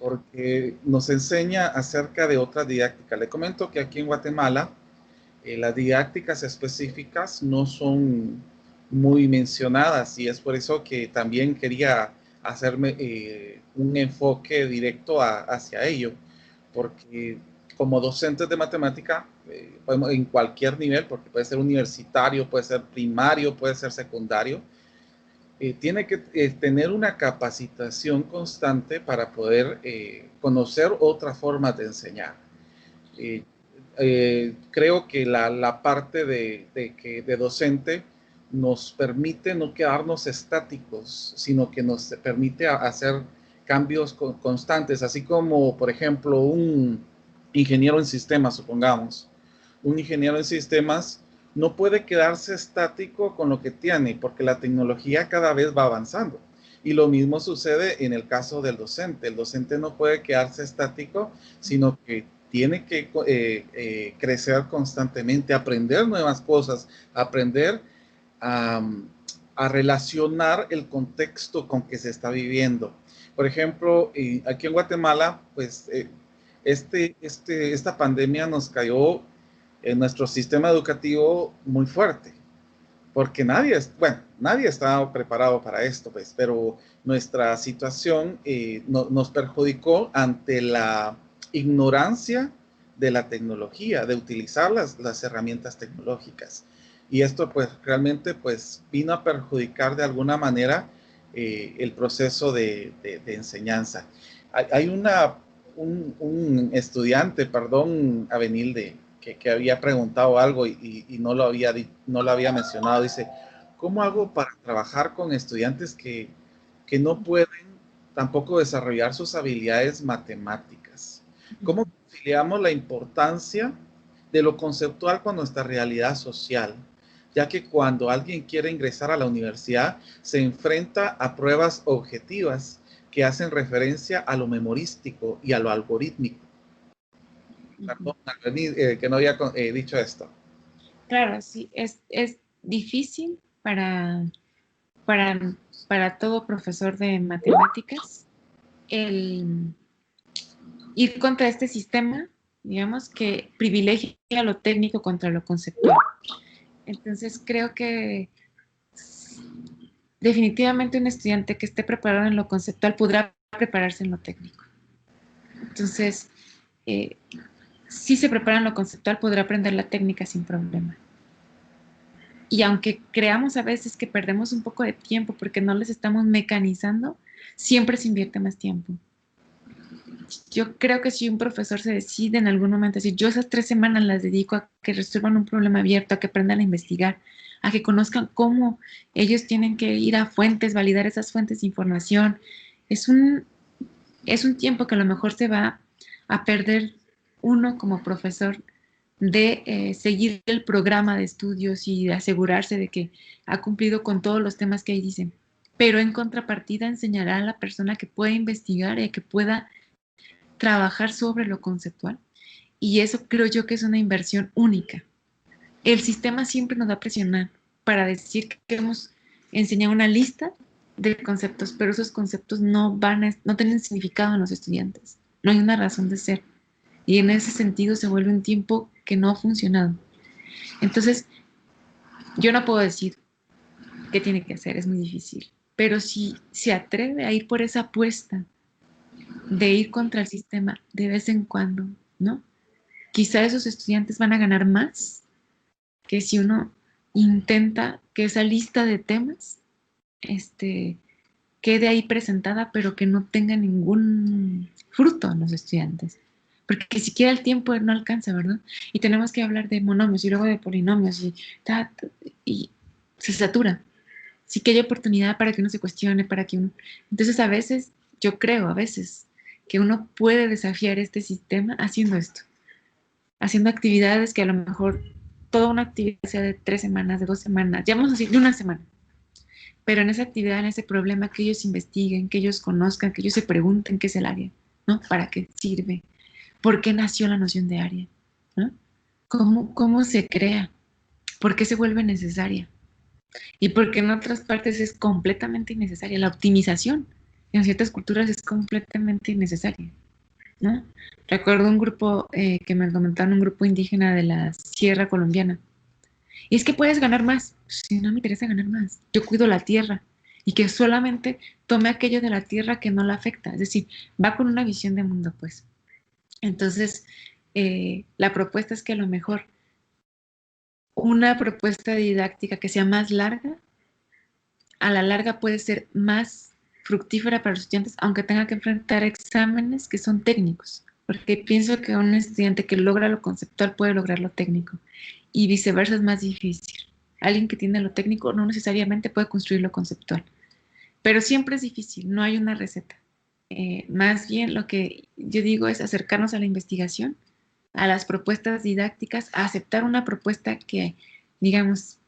porque nos enseña acerca de otra didáctica. Le comento que aquí en Guatemala las didácticas específicas no son muy mencionadas y es por eso que también quería hacerme un enfoque directo hacia ello, porque como docentes de matemática, en cualquier nivel, porque puede ser universitario, puede ser primario, puede ser secundario, tiene que tener una capacitación constante para poder conocer otras formas de enseñar. Creo que la parte de docente nos permite no quedarnos estáticos, sino que nos permite hacer cambios constantes, así como, por ejemplo, un ingeniero en sistemas, supongamos. Un ingeniero en sistemas no puede quedarse estático con lo que tiene, porque la tecnología cada vez va avanzando. Y lo mismo sucede en el caso del docente. El docente no puede quedarse estático, sino que tiene que crecer constantemente, aprender nuevas cosas, aprender a relacionar el contexto con que se está viviendo. Por ejemplo, aquí en Guatemala, pues esta pandemia nos cayó en nuestro sistema educativo muy fuerte, porque nadie estaba preparado para esto, pues, pero nuestra situación nos perjudicó ante la ignorancia de la tecnología, de utilizar las herramientas tecnológicas. Y esto pues realmente pues vino a perjudicar de alguna manera el proceso de enseñanza. Hay un estudiante, perdón, Avenilde, que había preguntado algo y no lo había mencionado. Dice, ¿cómo hago para trabajar con estudiantes que no pueden tampoco desarrollar sus habilidades matemáticas? ¿Cómo conciliamos la importancia de lo conceptual con nuestra realidad social? Ya que cuando alguien quiere ingresar a la universidad, se enfrenta a pruebas objetivas que hacen referencia a lo memorístico y a lo algorítmico. Perdón, que no había dicho esto. Claro, sí, es difícil para todo profesor de matemáticas el ir contra este sistema, digamos, que privilegia lo técnico contra lo conceptual. Entonces, creo que definitivamente un estudiante que esté preparado en lo conceptual podrá prepararse en lo técnico. Entonces, si se prepara en lo conceptual, podrá aprender la técnica sin problema. Y aunque creamos a veces que perdemos un poco de tiempo porque no les estamos mecanizando, siempre se invierte más tiempo. Yo creo que si un profesor se decide en algún momento decir, yo esas 3 semanas las dedico a que resuelvan un problema abierto, a que aprendan a investigar, a que conozcan cómo ellos tienen que ir a fuentes, validar esas fuentes de información, es un tiempo que a lo mejor se va a perder uno como profesor de seguir el programa de estudios y de asegurarse de que ha cumplido con todos los temas que ahí dicen. Pero en contrapartida enseñará a la persona que pueda investigar y que pueda trabajar sobre lo conceptual. Y eso creo yo que es una inversión única. El sistema siempre nos va a presionar para decir que hemos enseñado una lista de conceptos, pero esos conceptos no tienen significado en los estudiantes. No hay una razón de ser. Y en ese sentido se vuelve un tiempo que no ha funcionado. Entonces, yo no puedo decir qué tiene que hacer, es muy difícil. Pero si se atreve a ir por esa apuesta de ir contra el sistema de vez en cuando, ¿no? Quizá esos estudiantes van a ganar más que si uno intenta que esa lista de temas quede ahí presentada, pero que no tenga ningún fruto en los estudiantes. Porque siquiera el tiempo no alcanza, ¿verdad? Y tenemos que hablar de monomios y luego de polinomios y se satura. Sí que hay oportunidad para que uno se cuestione, para que uno... Entonces, a veces, yo creo, a veces, que uno puede desafiar este sistema haciendo esto. Haciendo actividades que a lo mejor toda una actividad sea de 3 semanas, de 2 semanas, ya vamos a decir de 1 semana. Pero en esa actividad, en ese problema, que ellos investiguen, que ellos conozcan, que ellos se pregunten qué es el área, ¿no? ¿Para qué sirve? ¿Por qué nació la noción de área? ¿No? ¿Cómo se crea? ¿Por qué se vuelve necesaria? Y porque en otras partes es completamente innecesaria. La optimización en ciertas culturas es completamente innecesaria, ¿no? Recuerdo un grupo que me comentaron, un grupo indígena de la Sierra Colombiana. Y es que puedes ganar más. Si no me interesa ganar más, yo cuido la tierra y que solamente tome aquello de la tierra que no la afecta. Es decir, va con una visión de mundo, pues. Entonces, la propuesta es que a lo mejor una propuesta didáctica que sea más larga, a la larga puede ser más fructífera para los estudiantes, aunque tenga que enfrentar exámenes que son técnicos, porque pienso que un estudiante que logra lo conceptual puede lograr lo técnico, y viceversa es más difícil. alguien que tiene lo técnico no necesariamente puede construir lo conceptual. Pero siempre es difícil, no hay una receta. Más bien lo que yo digo es acercarnos a la investigación, a las propuestas didácticas, a aceptar una propuesta que, digamos,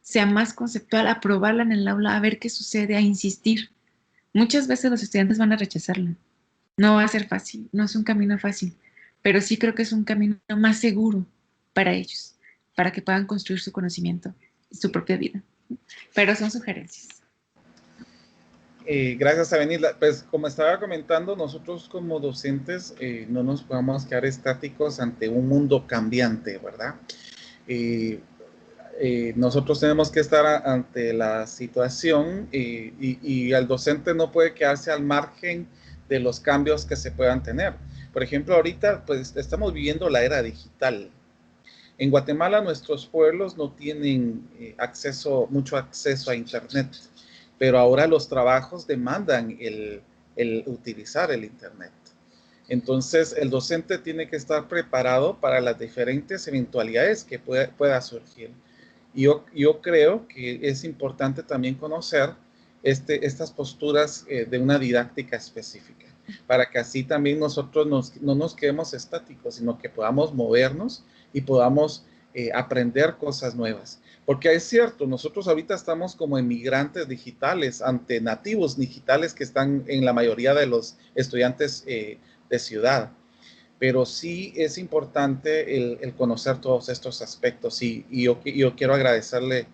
sea más conceptual, a probarla en el aula, a ver qué sucede, a insistir. Muchas veces los estudiantes van a rechazarla. No va a ser fácil, no es un camino fácil, pero sí creo que es un camino más seguro para ellos, para que puedan construir su conocimiento y su propia vida. Pero son sugerencias. Gracias, Avenida. Pues como estaba comentando, nosotros como docentes no nos podemos quedar estáticos ante un mundo cambiante, ¿verdad? Nosotros tenemos que estar ante la situación y el docente no puede quedarse al margen de los cambios que se puedan tener. Por ejemplo, ahorita pues estamos viviendo la era digital. En Guatemala nuestros pueblos no tienen mucho acceso a internet, pero ahora los trabajos demandan el utilizar el internet. Entonces el docente tiene que estar preparado para las diferentes eventualidades que pueda surgir. Yo creo que es importante también conocer estas posturas de una didáctica específica, para que así también nosotros no nos quedemos estáticos, sino que podamos movernos y podamos aprender cosas nuevas. Porque es cierto, nosotros ahorita estamos como emigrantes digitales, ante nativos digitales que están en la mayoría de los estudiantes de ciudad. Pero sí es importante el conocer todos estos aspectos y yo quiero agradecerle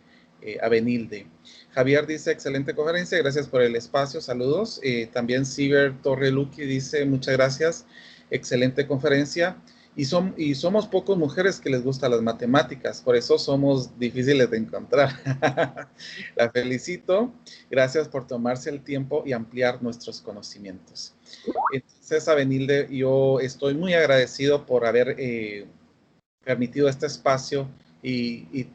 a Benilde. Javier dice, excelente conferencia, gracias por el espacio, saludos. También Ciber Torreluqui dice, muchas gracias, excelente conferencia. Y somos pocas mujeres que les gustan las matemáticas, por eso somos difíciles de encontrar. La felicito, gracias por tomarse el tiempo y ampliar nuestros conocimientos. Entonces, Avenilde, yo estoy muy agradecido por haber permitido este espacio y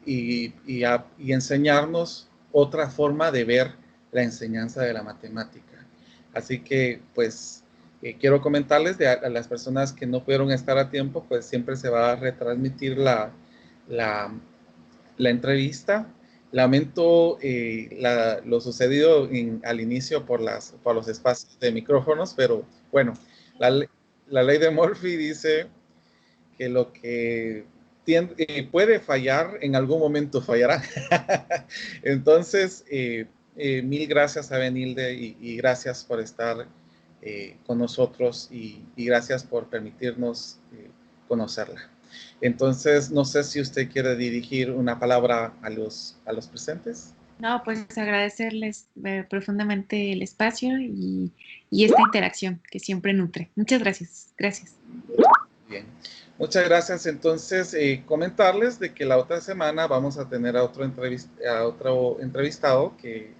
enseñarnos otra forma de ver la enseñanza de la matemática. Así que, pues, quiero comentarles a las personas que no pudieron estar a tiempo, pues siempre se va a retransmitir la entrevista. Lamento lo sucedido al inicio por los espacios de micrófonos, pero bueno, la ley de Murphy dice que lo que puede fallar, en algún momento fallará. Entonces, mil gracias a Benilde y gracias por estar con nosotros y gracias por permitirnos conocerla. Entonces, no sé si usted quiere dirigir una palabra a los presentes. No, pues agradecerles profundamente el espacio y esta interacción que siempre nutre. Muchas gracias. Gracias. Bien. Muchas gracias. Entonces, comentarles de que la otra semana vamos a tener a otro entrevistado que,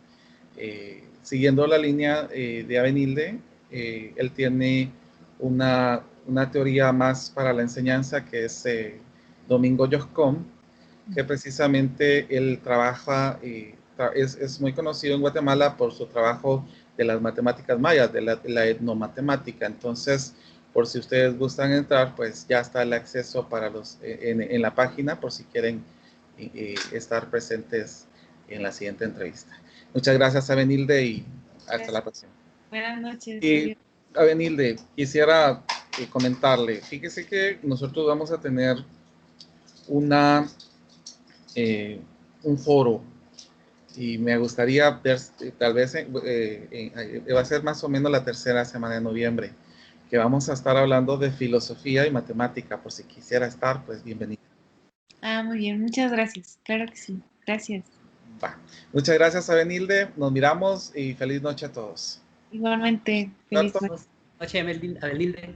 siguiendo la línea de Avenilde, él tiene una teoría más para la enseñanza que es Domingo Yoscom, que precisamente él trabaja, es muy conocido en Guatemala por su trabajo de las matemáticas mayas, de la etnomatemática. Entonces, por si ustedes gustan entrar, pues ya está el acceso para en la página por si quieren estar presentes en la siguiente entrevista. Muchas gracias, Avenilde, y hasta la próxima. Buenas noches. Y Avenilde, quisiera comentarle, fíjese que nosotros vamos a tener un foro y me gustaría ver, tal vez va a ser más o menos la tercera semana de noviembre, que vamos a estar hablando de filosofía y matemática. Por si quisiera estar, pues bienvenido. Muy bien, muchas gracias. Claro que sí. Gracias. Va. Muchas gracias, Avenilde. Nos miramos y feliz noche a todos. Igualmente, feliz noche, Avenilde.